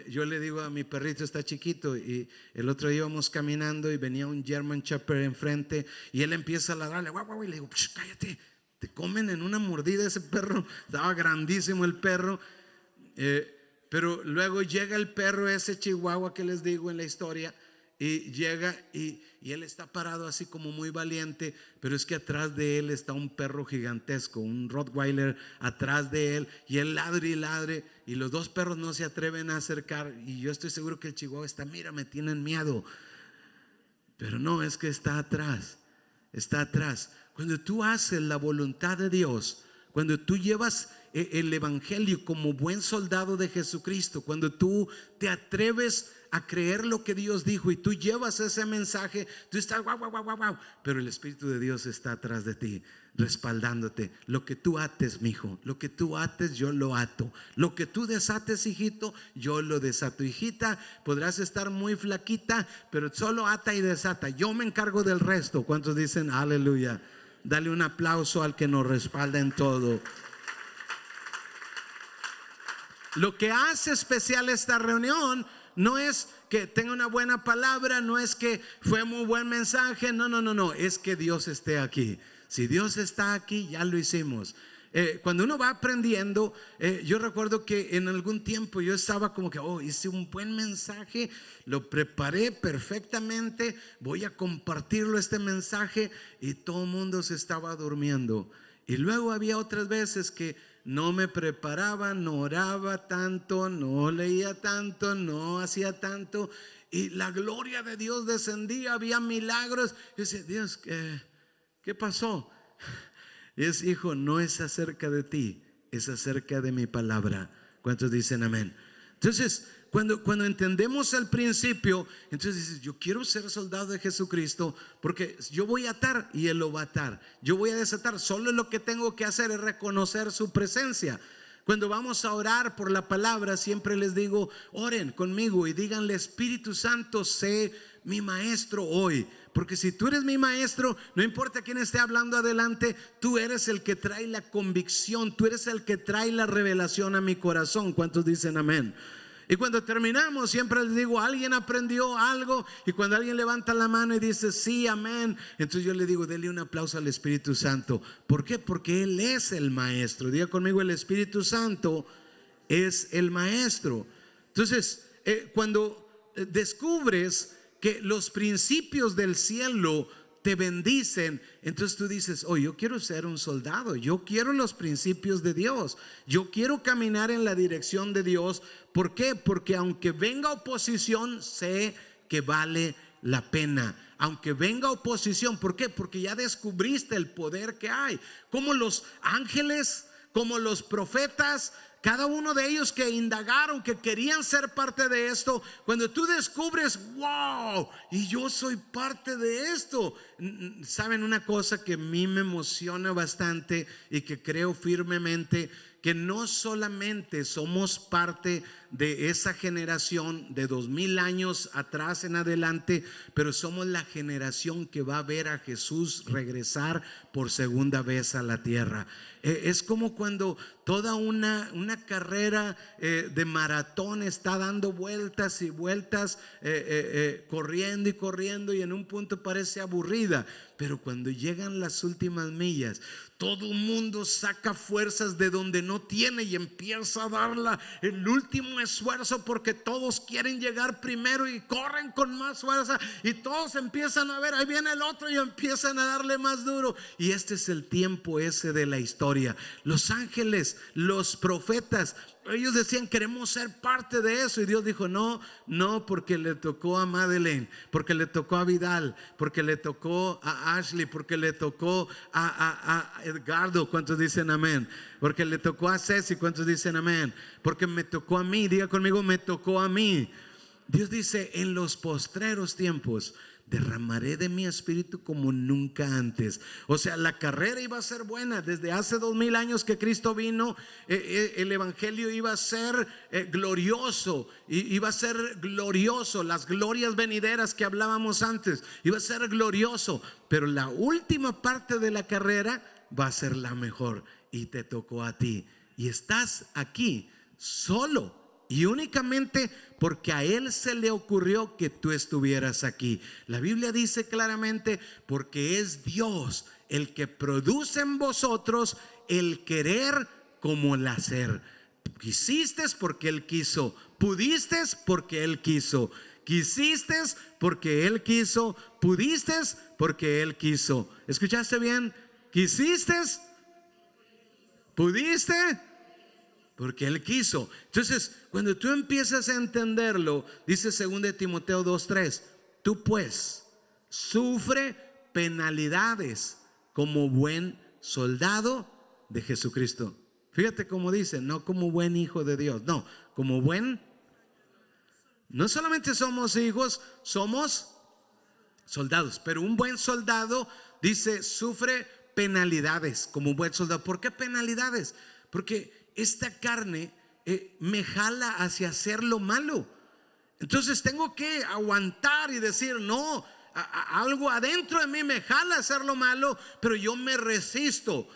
yo le digo a mi perrito, está chiquito, y el otro día íbamos caminando y venía un German Shepherd enfrente y él empieza a ladrarle y le digo, cállate, te comen en una mordida ese perro. Estaba grandísimo el perro, pero luego llega el perro ese chihuahua que les digo en la historia. Y llega y él está parado así como muy valiente, pero es que atrás de él está un perro gigantesco, un Rottweiler atrás de él, y él ladre y ladre, y los dos perros no se atreven a acercar, y yo estoy seguro que el chihuahua está, mira, me tienen miedo, pero no, es que está atrás. Cuando tú haces la voluntad de Dios, cuando tú llevas el evangelio como buen soldado de Jesucristo, cuando tú te atreves a creer lo que Dios dijo y tú llevas ese mensaje, tú estás wow, pero el Espíritu de Dios está atrás de ti, respaldándote. Lo que tú ates, mijo, lo que tú ates, yo lo ato. Lo que tú desates, hijito, yo lo desato. Hijita, podrás estar muy flaquita, pero solo ata y desata. Yo me encargo del resto. ¿Cuántos dicen aleluya? Dale un aplauso al que nos respalda en todo. Lo que hace especial esta reunión no es que tenga una buena palabra, no es que fue muy buen mensaje, no, es que Dios esté aquí. Si Dios está aquí, ya lo hicimos. Cuando uno va aprendiendo, yo recuerdo que en algún tiempo yo estaba como que, hice un buen mensaje, lo preparé perfectamente, voy a compartirlo este mensaje, y todo el mundo se estaba durmiendo. Y luego había otras veces que no me preparaba, no oraba tanto, no leía tanto, no hacía tanto, y la gloria de Dios descendía, había milagros. Yo decía, Dios, ¿qué pasó? Es, hijo, no es acerca de ti, es acerca de mi palabra. ¿Cuántos dicen amén? Entonces, cuando entendemos el principio, entonces dices, yo quiero ser soldado de Jesucristo, porque yo voy a atar y Él lo va a atar. Yo voy a desatar, solo lo que tengo que hacer es reconocer su presencia. Cuando vamos a orar por la palabra, siempre les digo, oren conmigo y díganle, Espíritu Santo, sé mi maestro hoy. Porque si tú eres mi maestro, no importa quién esté hablando adelante, tú eres el que trae la convicción, tú eres el que trae la revelación a mi corazón. ¿Cuántos dicen amén? Y cuando terminamos siempre les digo, ¿alguien aprendió algo? Y cuando alguien levanta la mano y dice sí, amén, entonces yo le digo, dele un aplauso al Espíritu Santo. ¿Por qué? Porque Él es el maestro. Diga conmigo, el Espíritu Santo es el maestro. Entonces cuando descubres que los principios del cielo te bendicen, entonces tú dices, oh, yo quiero ser un soldado, yo quiero los principios de Dios, yo quiero caminar en la dirección de Dios. ¿Por qué? Porque aunque venga oposición, sé que vale la pena. Aunque venga oposición, ¿por qué? Porque ya descubriste el poder que hay. Como los ángeles, como los profetas, cada uno de ellos que indagaron, que querían ser parte de esto, cuando tú descubres, wow, y yo soy parte de esto. ¿Saben una cosa que a mí me emociona bastante y que creo firmemente? Que no solamente somos parte de esa generación de 2000 años atrás en adelante, pero somos la generación que va a ver a Jesús regresar por segunda vez a la tierra. Es como cuando toda una carrera de maratón está dando vueltas y vueltas, corriendo y corriendo, y en un punto parece aburrida, pero cuando llegan las últimas millas, todo el mundo saca fuerzas de donde no tiene y empieza a dar el último esfuerzo, porque todos quieren llegar primero y corren con más fuerza, y todos empiezan a ver, ahí viene el otro, y empiezan a darle más duro. Y este es el tiempo ese de la historia. Los ángeles, los profetas, ellos decían, queremos ser parte de eso. Y Dios dijo, no, porque le tocó a Madeleine, porque le tocó a Vidal, porque le tocó a Ashley, porque le tocó a Edgardo. ¿Cuántos dicen amén? Porque le tocó a Ceci. ¿Cuántos dicen amén? Porque me tocó a mí. Diga conmigo, me tocó a mí. Dios dice, en los postreros tiempos derramaré de mi espíritu como nunca antes. O sea, la carrera iba a ser buena. Desde hace 2000 años que Cristo vino, el evangelio iba a ser glorioso. Iba a ser glorioso. Las glorias venideras que hablábamos antes, iba a ser glorioso. Pero la última parte de la carrera va a ser la mejor. Y te tocó a ti. Y estás aquí solo y únicamente porque a Él se le ocurrió que tú estuvieras aquí. La Biblia dice claramente, porque es Dios el que produce en vosotros el querer como el hacer. Quisiste porque Él quiso, pudiste porque Él quiso, quisiste porque Él quiso, pudiste porque Él quiso. ¿Escuchaste bien? Quisiste, pudiste porque Él quiso. Entonces, cuando tú empiezas a entenderlo, dice 2 Timoteo 2:3, tú pues sufre penalidades como buen soldado de Jesucristo. Fíjate cómo dice, no como buen hijo de Dios, no, como buen. No solamente somos hijos, somos soldados, pero un buen soldado, dice, sufre penalidades como un buen soldado. ¿Por qué penalidades? Porque esta carne me jala hacia hacer lo malo. Entonces tengo que aguantar y decir, no, algo adentro de mí me jala a hacer lo malo, pero yo me resisto.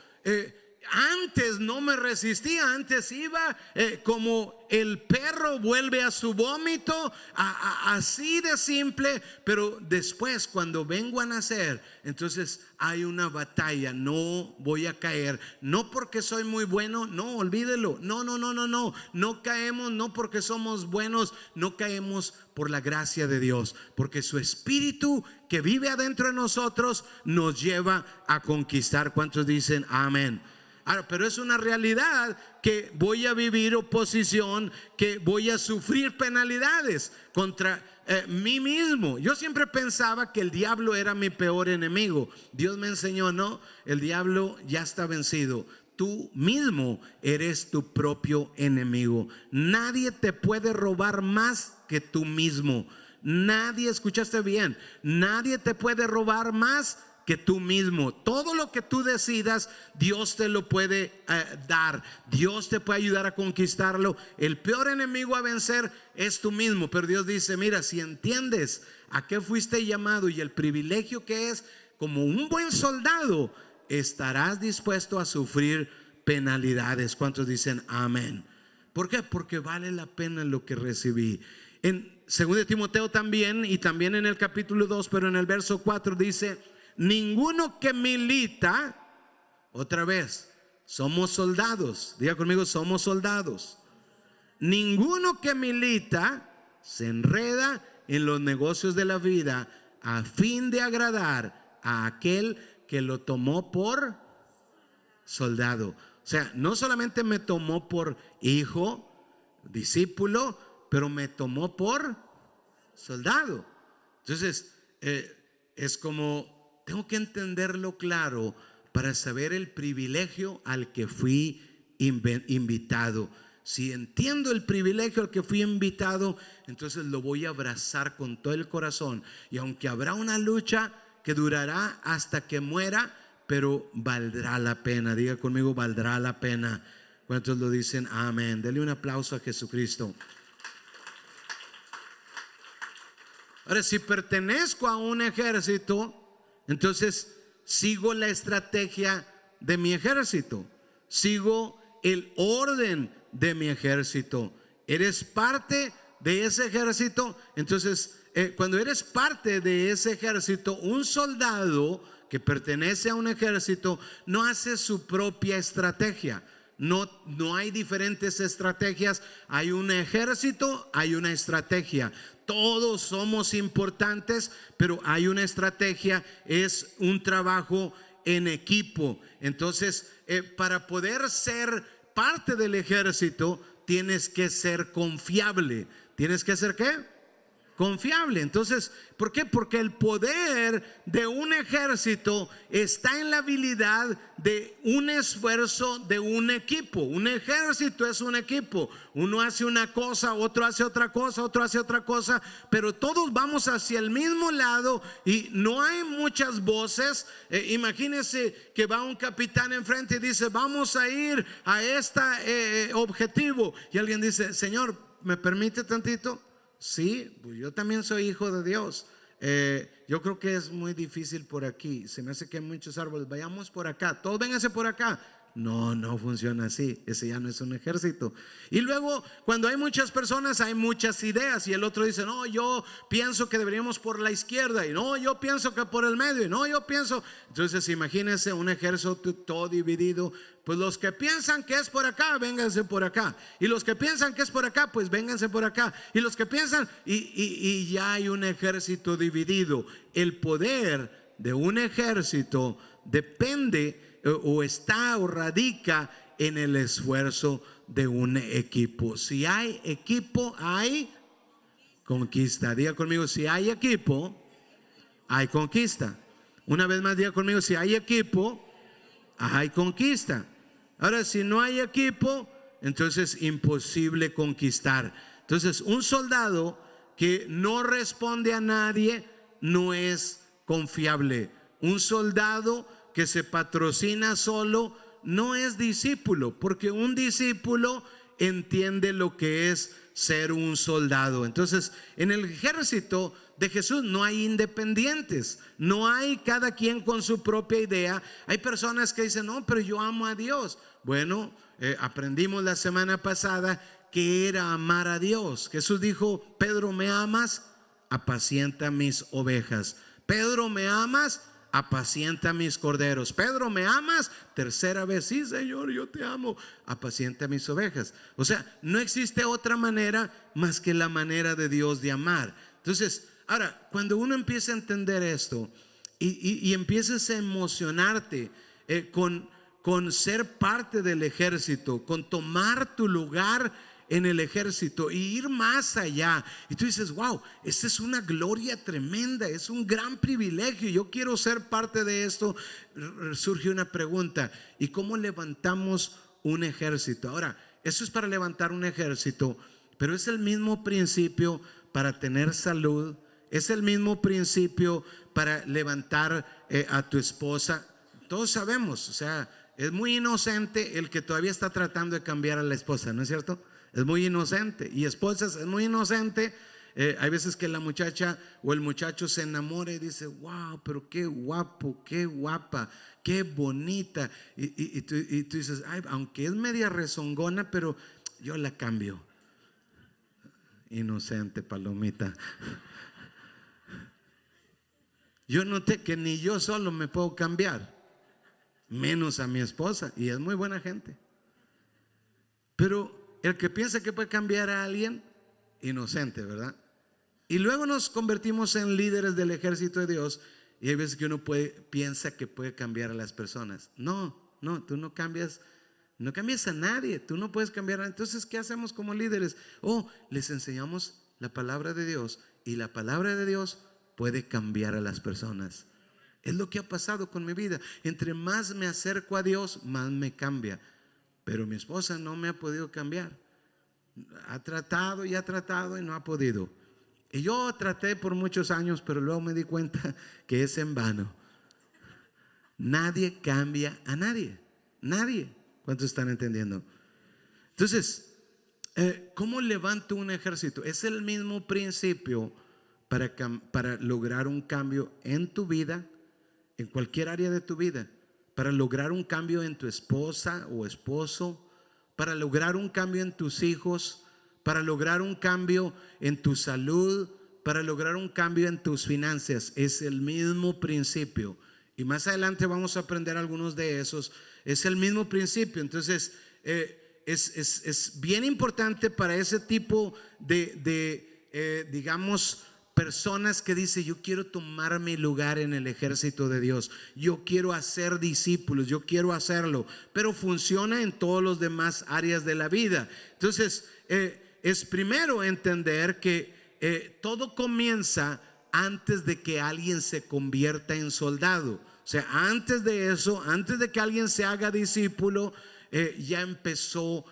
Antes no me resistía, antes iba como el perro vuelve a su vómito, así de simple. Pero después, cuando vengo a nacer, entonces hay una batalla. No voy a caer, no porque soy muy bueno, no, olvídelo. No caemos, no porque somos buenos, no caemos por la gracia de Dios, porque su espíritu que vive adentro de nosotros nos lleva a conquistar. ¿Cuántos dicen amén? Ahora, pero es una realidad que voy a vivir oposición, que voy a sufrir penalidades contra mí mismo. Yo siempre pensaba que el diablo era mi peor enemigo. Dios me enseñó, no, el diablo ya está vencido. Tú mismo eres tu propio enemigo. Nadie te puede robar más que tú mismo. Nadie, escuchaste bien, nadie te puede robar más que tú mismo. Todo lo que tú decidas, Dios te lo puede dar. Dios te puede ayudar a conquistarlo. El peor enemigo a vencer es tú mismo. Pero Dios dice, mira, si entiendes a qué fuiste llamado y el privilegio que es, como un buen soldado, estarás dispuesto a sufrir penalidades. ¿Cuántos dicen amén? ¿Por qué? Porque vale la pena lo que recibí. En 2 Timoteo también, y también en el capítulo 2, pero en el verso 4 dice: ninguno que milita, otra vez, somos soldados. Diga conmigo, somos soldados. Ninguno que milita se enreda en los negocios de la vida a fin de agradar a aquel que lo tomó por soldado. O sea, no solamente me tomó por hijo, discípulo, pero me tomó por soldado. Entonces, es como, tengo que entenderlo claro para saber el privilegio al que fui invitado. Si entiendo el privilegio al que fui invitado, entonces lo voy a abrazar con todo el corazón. Y aunque habrá una lucha que durará hasta que muera, pero valdrá la pena. Diga conmigo, valdrá la pena. ¿Cuántos lo dicen? Amén. Dele un aplauso a Jesucristo. Ahora, si pertenezco a un ejército, entonces sigo la estrategia de mi ejército, sigo el orden de mi ejército. Eres parte de ese ejército. Entonces, cuando eres parte de ese ejército, un soldado que pertenece a un ejército no hace su propia estrategia. No hay diferentes estrategias. Hay un ejército, hay una estrategia. Todos somos importantes, pero hay una estrategia. Es un trabajo en equipo. Entonces, para poder ser parte del ejército, tienes que ser confiable. ¿Tienes que ser qué? Confiable. Entonces, ¿por qué? Porque el poder de un ejército está en la habilidad de un esfuerzo de un equipo. Un ejército es un equipo. Uno hace una cosa, otro hace otra cosa, otro hace otra cosa, pero todos vamos hacia el mismo lado y no hay muchas voces. Imagínense que va un capitán enfrente y dice: vamos a ir a este objetivo, y alguien dice: Señor, ¿me permite tantito? Sí, pues yo también soy hijo de Dios. Yo creo que es muy difícil por aquí. Se me hace que hay muchos árboles. Vayamos por acá. Todos vénganse por acá. No funciona así. Ese ya no es un ejército. Y luego, cuando hay muchas personas, hay muchas ideas. Y el otro dice: no, yo pienso que deberíamos por la izquierda. Y no, yo pienso que por el medio. Y no, yo pienso. Entonces, imagínense un ejército todo dividido. Pues los que piensan que es por acá, vénganse por acá. Y los que piensan que es por acá, pues vénganse por acá. Y los que piensan, y ya hay un ejército dividido. El poder de un ejército depende o está o radica en el esfuerzo de un equipo. Si hay equipo, hay conquista. Diga conmigo: si hay equipo, hay conquista. Una vez más, diga conmigo: si hay equipo, hay conquista. Ahora, si no hay equipo, entonces imposible conquistar. Entonces, un soldado que no responde a nadie no es confiable. Un soldado que se patrocina solo no es discípulo, porque un discípulo entiende lo que es ser un soldado. Entonces, en el ejército de Jesús no hay independientes, no hay cada quien con su propia idea. Hay personas que dicen: no, pero yo amo a Dios. Bueno, aprendimos la semana pasada que era amar a Dios. Jesús dijo: Pedro, ¿me amas? Apacienta mis ovejas. Pedro, ¿me amas? Apacienta mis corderos. Pedro, ¿me amas? Tercera vez: sí, Señor, yo te amo. Apacienta mis ovejas. O sea, no existe otra manera más que la manera de Dios de amar. Entonces, ahora, cuando uno empieza a entender esto y empiezas a emocionarte con ser parte del ejército, con tomar tu lugar en el ejército y ir más allá, y tú dices: wow, esta es una gloria tremenda, es un gran privilegio, yo quiero ser parte de esto. Surge una pregunta: ¿y cómo levantamos un ejército? Ahora, eso es para levantar un ejército, pero es el mismo principio para tener salud, es el mismo principio para levantar a tu esposa. Todos sabemos, o sea, es muy inocente el que todavía está tratando de cambiar a la esposa, ¿no es cierto? Es muy inocente. Y esposas, es muy inocente. Hay veces que la muchacha o el muchacho se enamora y dice: wow, pero qué guapo, qué guapa, qué bonita. Y tú dices: ay, aunque es media rezongona, pero yo la cambio. Inocente palomita. Yo noté que ni yo solo me puedo cambiar, menos a mi esposa, y es muy buena gente. Pero el que piensa que puede cambiar a alguien, inocente, ¿verdad? Y luego nos convertimos en líderes del ejército de Dios, y hay veces que uno piensa que puede cambiar a las personas. No, tú no cambias a nadie, tú no puedes cambiar a nadie. Entonces, ¿qué hacemos como líderes? Les enseñamos la palabra de Dios, y la palabra de Dios puede cambiar a las personas. Es lo que ha pasado con mi vida. Entre más me acerco a Dios, más me cambia. Pero mi esposa no me ha podido cambiar. Ha tratado y no ha podido. Y yo traté por muchos años, pero luego me di cuenta que es en vano. Nadie cambia a nadie. Nadie. ¿Cuántos están entendiendo? Entonces, ¿cómo levanto un ejército? Es el mismo principio para lograr un cambio en tu vida, en cualquier área de tu vida. Para lograr un cambio en tu esposa o esposo, para lograr un cambio en tus hijos, para lograr un cambio en tu salud, para lograr un cambio en tus finanzas. Es el mismo principio, y más adelante vamos a aprender algunos de esos. Es el mismo principio. Entonces es bien importante para ese tipo de digamos, personas que dicen: yo quiero tomar mi lugar en el ejército de Dios, yo quiero hacer discípulos, yo quiero hacerlo, pero funciona en todos los demás áreas de la vida. Entonces es primero entender que todo comienza antes de que alguien se convierta en soldado. O sea, antes de eso, antes de que alguien se haga discípulo, ya empezó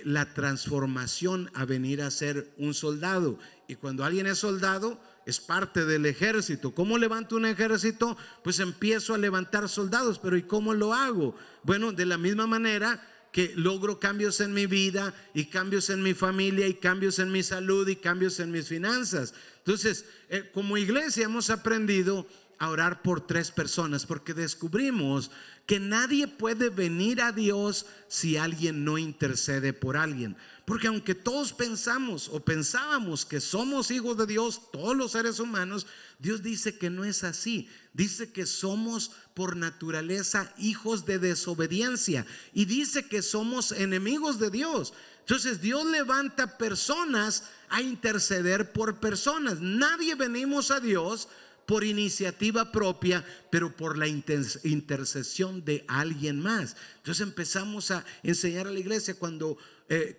la transformación a venir a ser un soldado. Y cuando alguien es soldado, es parte del ejército. ¿Cómo levanto un ejército? Pues empiezo a levantar soldados. Pero ¿y cómo lo hago? Bueno, de la misma manera que logro cambios en mi vida, y cambios en mi familia, y cambios en mi salud, y cambios en mis finanzas. Entonces, como iglesia hemos aprendido a orar por 3 personas, porque descubrimos que nadie puede venir a Dios si alguien no intercede por alguien. Porque aunque todos pensamos o pensábamos que somos hijos de Dios, todos los seres humanos, Dios dice que no es así. Dice que somos por naturaleza hijos de desobediencia, y dice que somos enemigos de Dios. Entonces Dios levanta personas a interceder por personas. Nadie venimos a Dios por iniciativa propia, pero por la intercesión de alguien más. Entonces empezamos a enseñar a la iglesia: cuando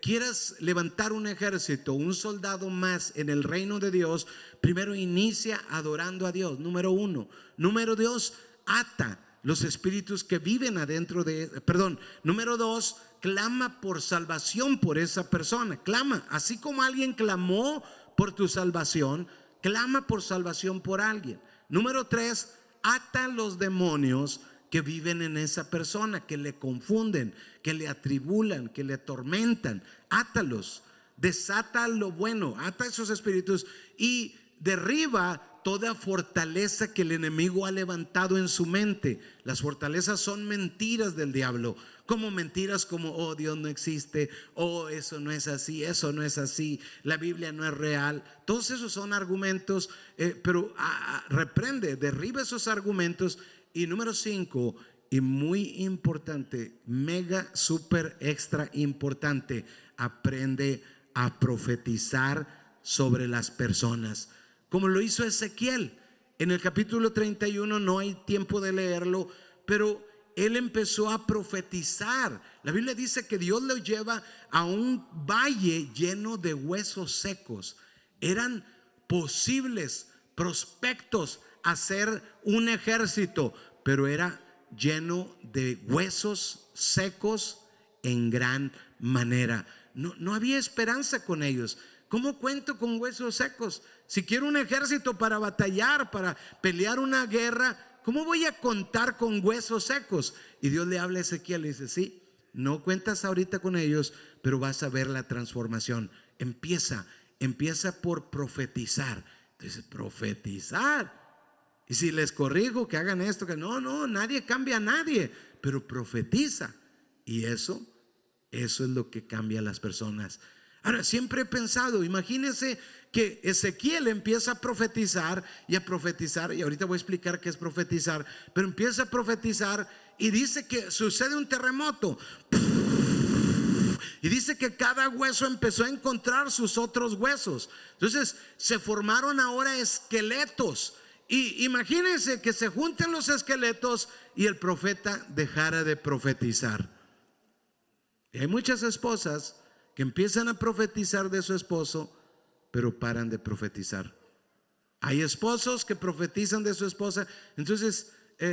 quieras levantar un ejército, un soldado más en el reino de Dios, primero inicia adorando a Dios, número 1. Número 2, ata los espíritus que viven adentro número 2, clama por salvación por esa persona. Clama, así como alguien clamó por tu salvación, clama por salvación por alguien. Número 3, ata los demonios que viven en esa persona, que le confunden, que le atribulan, que le atormentan. Átalos, desata lo bueno, ata esos espíritus y derriba toda fortaleza que el enemigo ha levantado en su mente. Las fortalezas son mentiras del diablo, como mentiras como: oh, Dios no existe, oh, eso no es así, eso no es así, la Biblia no es real. Todos esos son argumentos, pero reprende, derriba esos argumentos. Y número 5, y muy importante, mega, super, extra importante, aprende a profetizar sobre las personas, como lo hizo Ezequiel. En el capítulo 31, no hay tiempo de leerlo, pero él empezó a profetizar. La Biblia dice que Dios lo lleva a un valle lleno de huesos secos. Eran posibles prospectos a ser un ejército, pero era lleno de huesos secos en gran manera. No había esperanza con ellos. ¿Cómo cuento con huesos secos? Si quiero un ejército para batallar, para pelear una guerra, ¿cómo voy a contar con huesos secos? Y Dios le habla a Ezequiel y dice: sí, no cuentas ahorita con ellos, pero vas a ver la transformación. Empieza por profetizar. Entonces, profetizar. Y si les corrijo que hagan esto, que no, nadie cambia a nadie, pero profetiza. Y eso Eso es lo que cambia a las personas. Ahora, siempre he pensado, imagínense que Ezequiel empieza a profetizar, y ahorita voy a explicar qué es profetizar, pero empieza a profetizar y dice que sucede un terremoto. Y dice que cada hueso empezó a encontrar sus otros huesos. Entonces se formaron ahora esqueletos. Y imagínense que se junten los esqueletos y el profeta dejara de profetizar. Y hay muchas esposas que empiezan a profetizar de su esposo, pero paran de profetizar. Hay esposos que profetizan de su esposa, entonces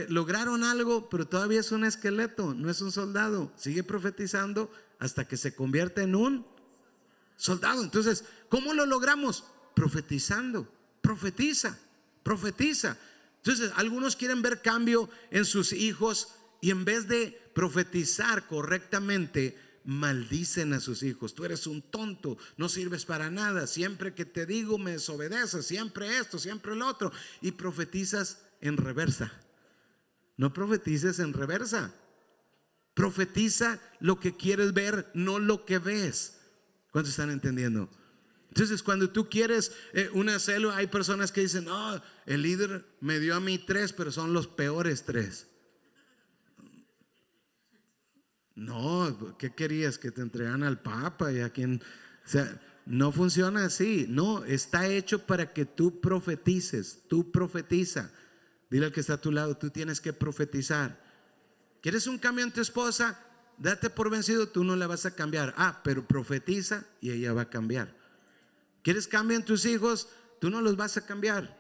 lograron algo, pero todavía es un esqueleto, no es un soldado. Sigue profetizando hasta que se convierte en un soldado. Entonces, ¿cómo lo logramos? Profetizando. Profetiza. Entonces, algunos quieren ver cambio en sus hijos y en vez de profetizar correctamente, maldicen a sus hijos. Tú eres un tonto, no sirves para nada, siempre que te digo me desobedeces, siempre esto, siempre el otro, y profetizas en reversa. No profetices en reversa. Profetiza lo que quieres ver, no lo que ves. ¿Cuántos están entendiendo? Entonces, cuando tú quieres una célula, hay personas que dicen: no, el líder me dio a mí 3, pero son los peores 3. No, ¿qué querías? Que te entregaran al Papa y a quien. O sea, no funciona así. No, está hecho para que tú profetices. Tú profetiza. Dile al que está a tu lado: tú tienes que profetizar. ¿Quieres un cambio en tu esposa? Date por vencido, tú no la vas a cambiar. Pero profetiza y ella va a cambiar. ¿Quieres cambio en tus hijos? Tú no los vas a cambiar,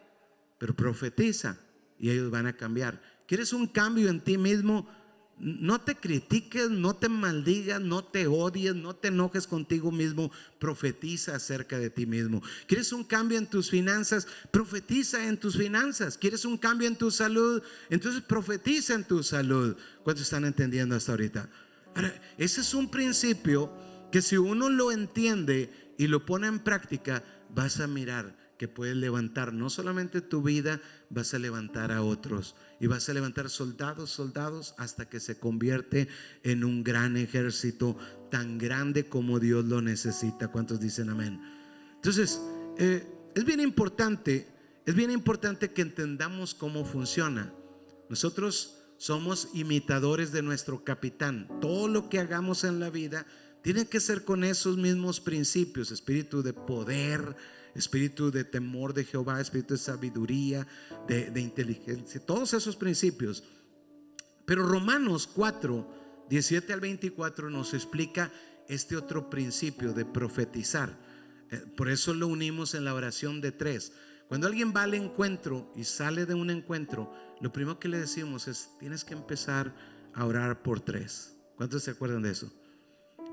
pero profetiza y ellos van a cambiar. ¿Quieres un cambio en ti mismo? No te critiques, no te maldigas, no te odies, no te enojes contigo mismo. Profetiza acerca de ti mismo. ¿Quieres un cambio en tus finanzas? Profetiza en tus finanzas. ¿Quieres un cambio en tu salud? Entonces profetiza en tu salud. ¿Cuántos están entendiendo hasta ahorita? Ahora, ese es un principio que si uno lo entiende y lo pone en práctica, vas a mirar que puedes levantar no solamente tu vida, vas a levantar a otros y vas a levantar soldados hasta que se convierte en un gran ejército, tan grande como Dios lo necesita. ¿Cuántos dicen amén? Entonces, es bien importante que entendamos cómo funciona. Nosotros somos imitadores de nuestro capitán. Todo lo que hagamos en la vida tiene que ser con esos mismos principios: espíritu de poder, espíritu de temor de Jehová, espíritu de sabiduría, de inteligencia, todos esos principios. Pero Romanos 4, 17 al 24 nos explica este otro principio de profetizar. Por eso lo unimos en la oración de 3. Cuando alguien va al encuentro y sale de un encuentro, lo primero que le decimos es: tienes que empezar a orar por 3. ¿Cuántos se acuerdan de eso?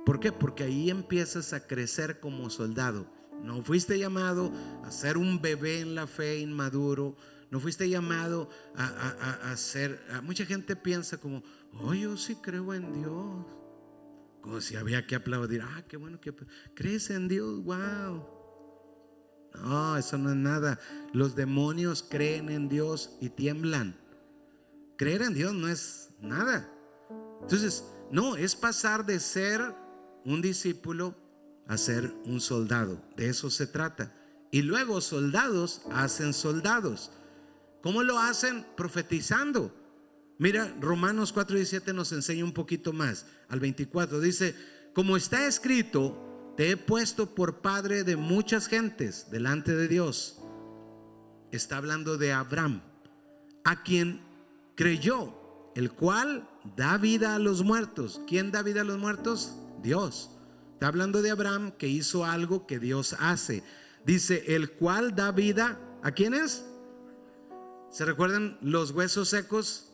¿Por qué? Porque ahí empiezas a crecer como soldado. No fuiste llamado a ser un bebé en la fe inmaduro. No fuiste llamado a ser. Mucha gente piensa como: oh, yo sí creo en Dios. Como si había que aplaudir. Qué bueno que crees en Dios. Wow. No, eso no es nada. Los demonios creen en Dios y tiemblan. Creer en Dios no es nada. Entonces, no, es pasar de ser un discípulo a ser un soldado. De eso se trata. Y luego soldados hacen soldados. ¿Cómo lo hacen? Profetizando. Mira, Romanos 4:17 nos enseña un poquito más. Al 24 dice: como está escrito, te he puesto por padre de muchas gentes delante de Dios. Está hablando de Abraham, a quien creyó, el cual da vida a los muertos. ¿Quién da vida a los muertos? Dios. Está hablando de Abraham, que hizo algo que Dios hace. Dice: el cual da vida ¿a quiénes? ¿Se recuerdan los huesos secos?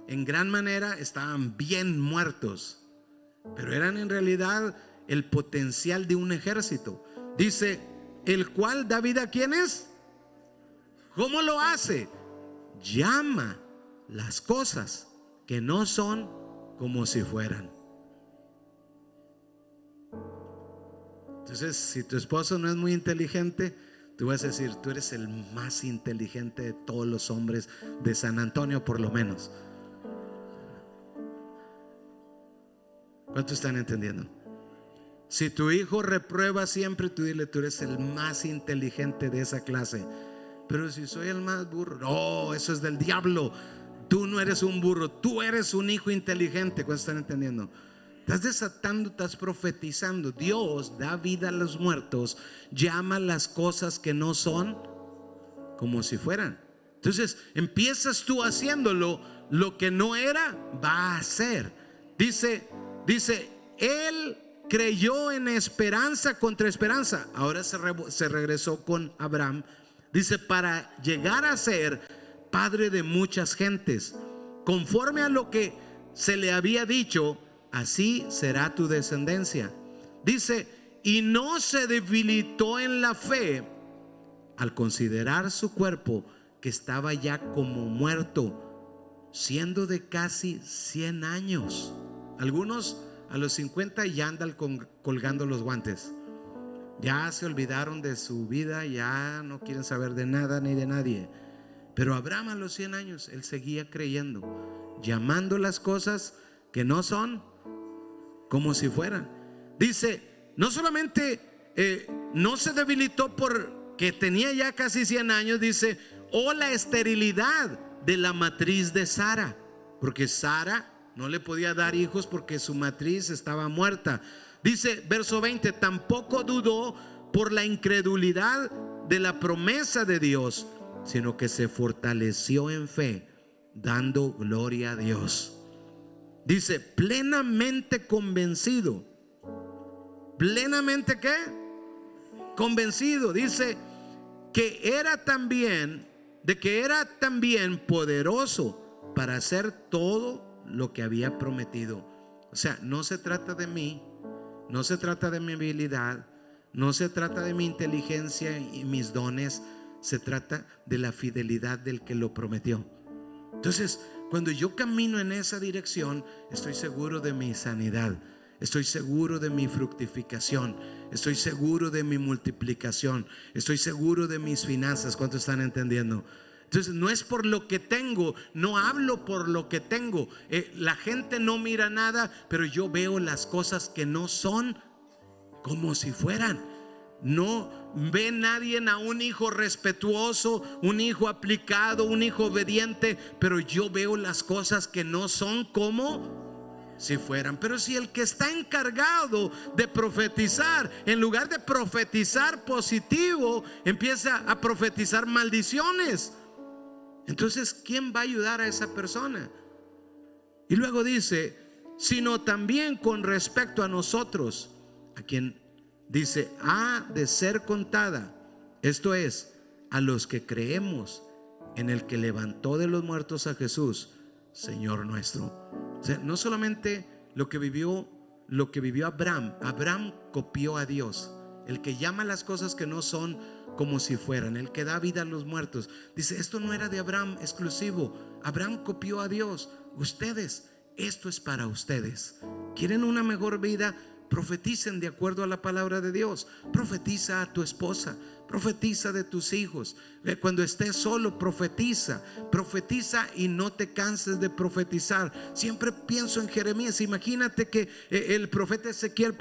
En gran manera estaban bien muertos, pero eran en realidad el potencial de un ejército. Dice: el cual da vida ¿a quiénes? ¿Cómo lo hace? Llama las cosas que no son como si fueran. Entonces, si tu esposo no es muy inteligente, tú vas a decir: tú eres el más inteligente de todos los hombres de San Antonio, por lo menos. ¿Cuántos están entendiendo? Si tu hijo reprueba siempre, tú dile: tú eres el más inteligente de esa clase. Pero si soy el más burro, no, eso es del diablo. Tú no eres un burro, tú eres un hijo inteligente. ¿Cuántos están entendiendo? Estás desatando, estás profetizando. Dios da vida a los muertos, llama las cosas que no son como si fueran. Entonces empiezas tú haciéndolo, lo que no era va a ser. Dice, él creyó en esperanza contra esperanza. Ahora se regresó con Abraham. Dice: para llegar a ser padre de muchas gentes, conforme a lo que se le había dicho, así será tu descendencia. Dice: y no se debilitó en la fe al considerar su cuerpo, que estaba ya como muerto, siendo de casi 100 años. Algunos a los 50 ya andan colgando los guantes. Ya se olvidaron de su vida, ya no quieren saber de nada ni de nadie. Pero Abraham a los 100 años, él seguía creyendo, llamando las cosas que no son como si fueran. Dice: no solamente no se debilitó porque tenía ya casi 100 años, dice: o la esterilidad de la matriz de Sara, porque Sara no le podía dar hijos porque su matriz estaba muerta. Dice verso 20: tampoco dudó por la incredulidad de la promesa de Dios, sino que se fortaleció en fe, dando gloria a Dios. Dice: plenamente convencido. ¿Plenamente qué? Convencido. Dice que era también poderoso para hacer todo lo que había prometido. O sea, no se trata de mí, no se trata de mi habilidad, no se trata de mi inteligencia y mis dones, se trata de la fidelidad del que lo prometió. Entonces, cuando yo camino en esa dirección, estoy seguro de mi sanidad, estoy seguro de mi fructificación, estoy seguro de mi multiplicación, estoy seguro de mis finanzas. ¿Cuántos están entendiendo? Entonces no es por lo que tengo, no hablo por lo que tengo. La gente no mira nada, pero yo veo las cosas que no son como si fueran. No ve nadie a un hijo respetuoso, un hijo aplicado, un hijo obediente, pero yo veo las cosas que no son como si fueran. Pero si el que está encargado de profetizar, en lugar de profetizar positivo, empieza a profetizar maldiciones, entonces ¿quién va a ayudar a esa persona? Y luego dice: sino también con respecto a nosotros, a quien dice ha de ser contada, esto es, a los que creemos en el que levantó de los muertos a Jesús, Señor nuestro. O sea, no solamente lo que vivió Abraham. Abraham copió a Dios, el que llama las cosas que no son como si fueran, el que da vida a los muertos. Dice: esto no era de Abraham exclusivo, Abraham copió a Dios. Ustedes, esto es para ustedes. ¿Quieren una mejor vida? Profeticen de acuerdo a la palabra de Dios. Profetiza a tu esposa, profetiza de tus hijos. Cuando estés solo, profetiza y no te canses de profetizar. Siempre pienso en Jeremías. Imagínate que el profeta Ezequiel,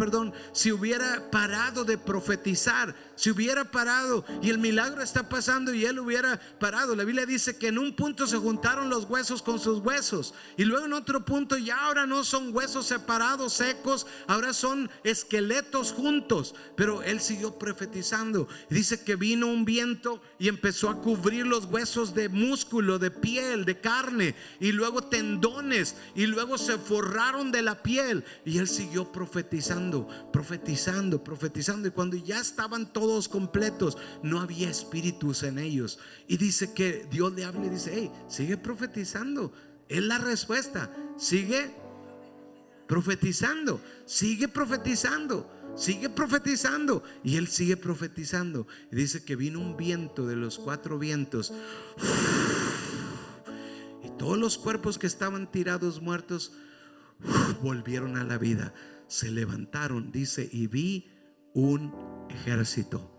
si hubiera parado de profetizar, si hubiera parado y el milagro está pasando y él hubiera parado. La Biblia dice que en un punto se juntaron los huesos con sus huesos, y luego en otro punto ya ahora no son huesos separados secos, ahora son esqueletos juntos. Pero él siguió profetizando. Dice que vino un viento y empezó a cubrir los huesos de músculo, de piel, de carne, y luego tendones, y luego se forraron de la piel, y él siguió profetizando. Y cuando ya estaban todos completos, no había espíritus en ellos. Y dice que Dios le habla y dice: hey, sigue profetizando. Es la respuesta. Sigue profetizando, sigue profetizando. Sigue profetizando. Y él sigue profetizando. Y dice que vino un viento de los 4 vientos, y todos los cuerpos que estaban tirados muertos volvieron a la vida, se levantaron. Dice: y vi un ejército.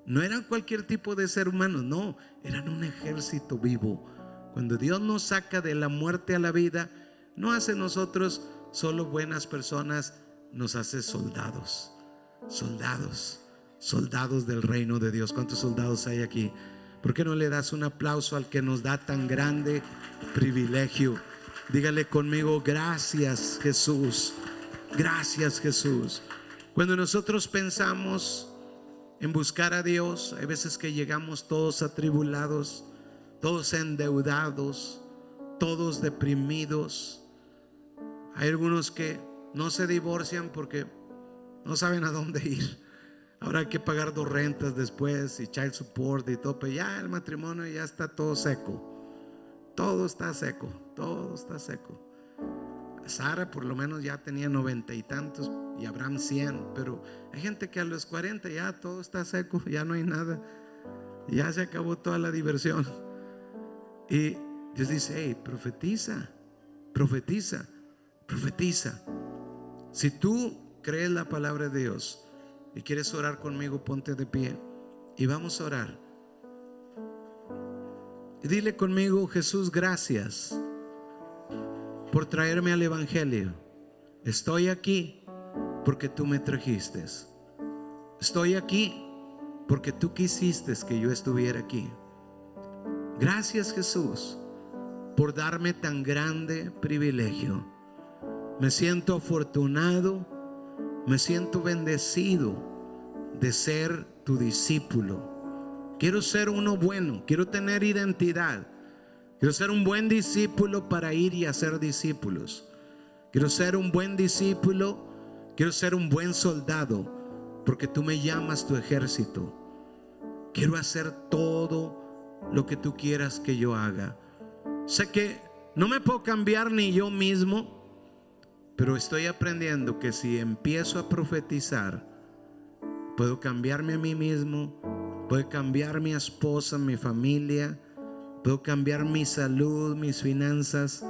No eran cualquier tipo de ser humano, no, eran un ejército vivo. Cuando Dios nos saca de la muerte a la vida, no hace nosotros solo buenas personas, nos hace soldados. soldados, soldados del reino de Dios. ¿Cuántos soldados hay aquí? ¿Por qué no le das un aplauso al que nos da tan grande privilegio? Dígale conmigo: gracias, Jesús. Gracias, Jesús. Cuando nosotros pensamos en buscar a Dios, hay veces que llegamos todos atribulados, todos endeudados, todos deprimidos. Hay algunos que no se divorcian porque no saben a dónde ir. Ahora hay que pagar 2 rentas después y child support y todo, pero ya el matrimonio ya está todo seco. Todo está seco, todo está seco. Sara por lo menos ya tenía 90 y tantos y Abraham 100, pero hay gente que a los 40 ya todo está seco, ya no hay nada, ya se acabó toda la diversión. Y Dios dice: hey, profetiza, profetiza, profetiza. Si tú crees la palabra de Dios y quieres orar conmigo, ponte de pie y vamos a orar. Y dile conmigo: Jesús, gracias por traerme al evangelio. Estoy aquí porque tú me trajiste. Estoy aquí porque tú quisiste que yo estuviera aquí. Gracias, Jesús, por darme tan grande privilegio. Me siento afortunado, me siento bendecido de ser tu discípulo. Quiero ser uno bueno, quiero tener identidad. Quiero ser un buen discípulo para ir y hacer discípulos. Quiero ser un buen discípulo, quiero ser un buen soldado, porque tú me llamas tu ejército. Quiero hacer todo lo que tú quieras que yo haga. Sé que no me puedo cambiar ni yo mismo, pero estoy aprendiendo que si empiezo a profetizar, puedo cambiarme a mí mismo, puedo cambiar mi esposa, mi familia, puedo cambiar mi salud, mis finanzas.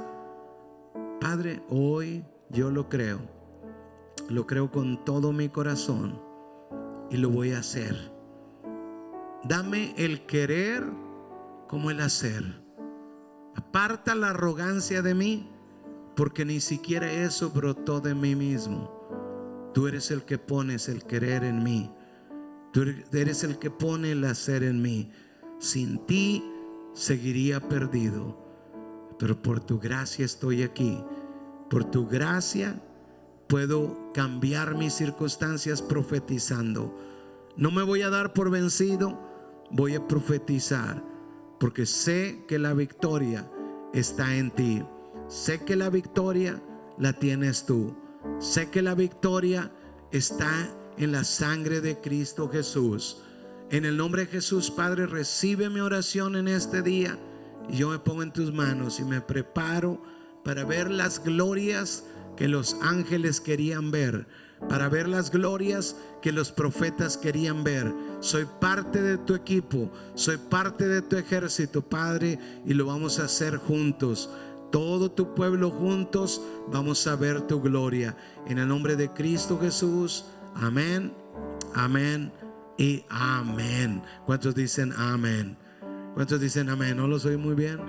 Padre, hoy yo lo creo con todo mi corazón y lo voy a hacer. Dame el querer como el hacer. Aparta la arrogancia de mí, porque ni siquiera eso brotó de mí mismo. Tú eres el que pones el querer en mí. Tú eres el que pone el hacer en mí. Sin ti seguiría perdido, pero por tu gracia estoy aquí. Por tu gracia puedo cambiar mis circunstancias profetizando. No me voy a dar por vencido, voy a profetizar, porque sé que la victoria está en ti. Sé que la victoria la tienes tú. Sé que la victoria está en la sangre de Cristo Jesús. En el nombre de Jesús, Padre, recibe mi oración en este día. Y yo me pongo en tus manos y me preparo para ver las glorias que los ángeles querían ver, para ver las glorias que los profetas querían ver. Soy parte de tu equipo, soy parte de tu ejército, Padre, y lo vamos a hacer juntos. Todo tu pueblo juntos vamos a ver tu gloria. En el nombre de Cristo Jesús, amén, amén y amén. ¿Cuántos dicen amén? ¿Cuántos dicen amén? ¿No los oí muy bien?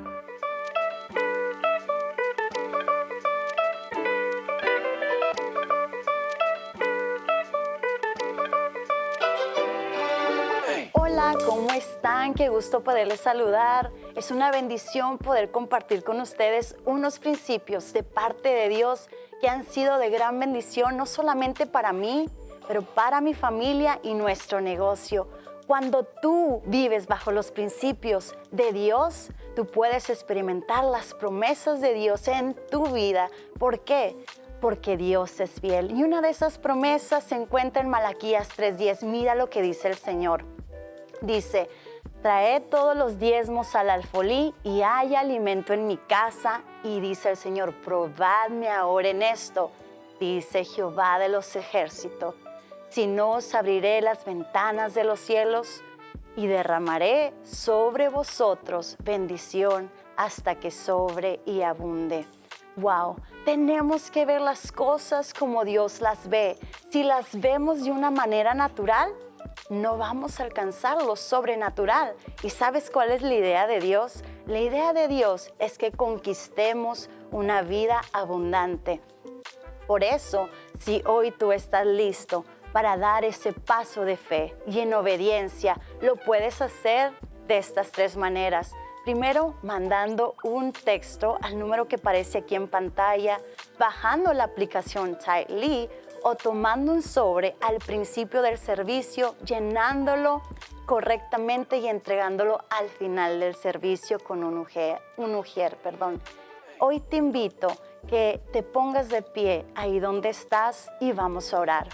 Hola, ¿cómo están? Qué gusto poderles saludar. Es una bendición poder compartir con ustedes unos principios de parte de Dios que han sido de gran bendición, no solamente para mí, pero para mi familia y nuestro negocio. Cuando tú vives bajo los principios de Dios, tú puedes experimentar las promesas de Dios en tu vida. ¿Por qué? Porque Dios es fiel. Y una de esas promesas se encuentra en Malaquías 3:10. Mira lo que dice el Señor. Dice: traed todos los diezmos al alfolí y hay alimento en mi casa. Y dice el Señor: probadme ahora en esto, dice Jehová de los ejércitos. Si no, os abriré las ventanas de los cielos y derramaré sobre vosotros bendición hasta que sobre y abunde. Wow, tenemos que ver las cosas como Dios las ve. Si las vemos de una manera natural, no vamos a alcanzar lo sobrenatural. ¿Y sabes cuál es la idea de Dios? La idea de Dios es que conquistemos una vida abundante. Por eso, si hoy tú estás listo para dar ese paso de fe y en obediencia. Lo puedes hacer de estas 3 maneras. Primero, mandando un texto al número que aparece aquí en pantalla, bajando la aplicación Tithely o tomando un sobre al principio del servicio, llenándolo correctamente y entregándolo al final del servicio con un ujier. Hoy te invito que te pongas de pie ahí donde estás y vamos a orar.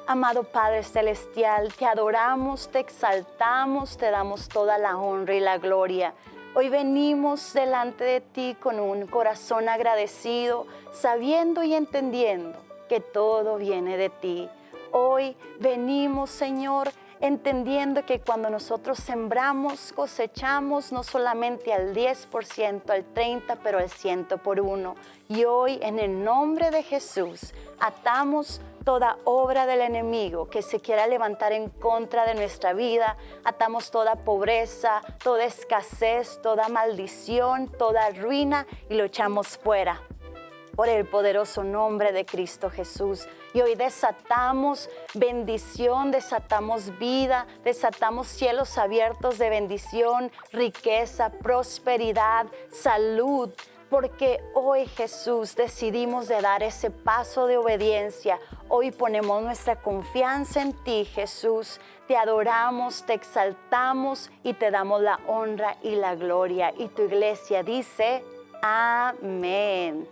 Amado Padre Celestial, te adoramos, te exaltamos, te damos toda la honra y la gloria. Hoy venimos delante de ti con un corazón agradecido, sabiendo y entendiendo que todo viene de ti. Hoy venimos, Señor, entendiendo que cuando nosotros sembramos, cosechamos no solamente al 10%, al 30%, pero al 100 por 1. Y hoy, en el nombre de Jesús, atamos toda obra del enemigo que se quiera levantar en contra de nuestra vida. Atamos toda pobreza, toda escasez, toda maldición, toda ruina y lo echamos fuera por el poderoso nombre de Cristo Jesús. Y hoy desatamos bendición, desatamos vida, desatamos cielos abiertos de bendición, riqueza, prosperidad, salud. Porque hoy, Jesús, decidimos de dar ese paso de obediencia. Hoy ponemos nuestra confianza en ti, Jesús. Te adoramos, te exaltamos y te damos la honra y la gloria. Y tu iglesia dice, amén.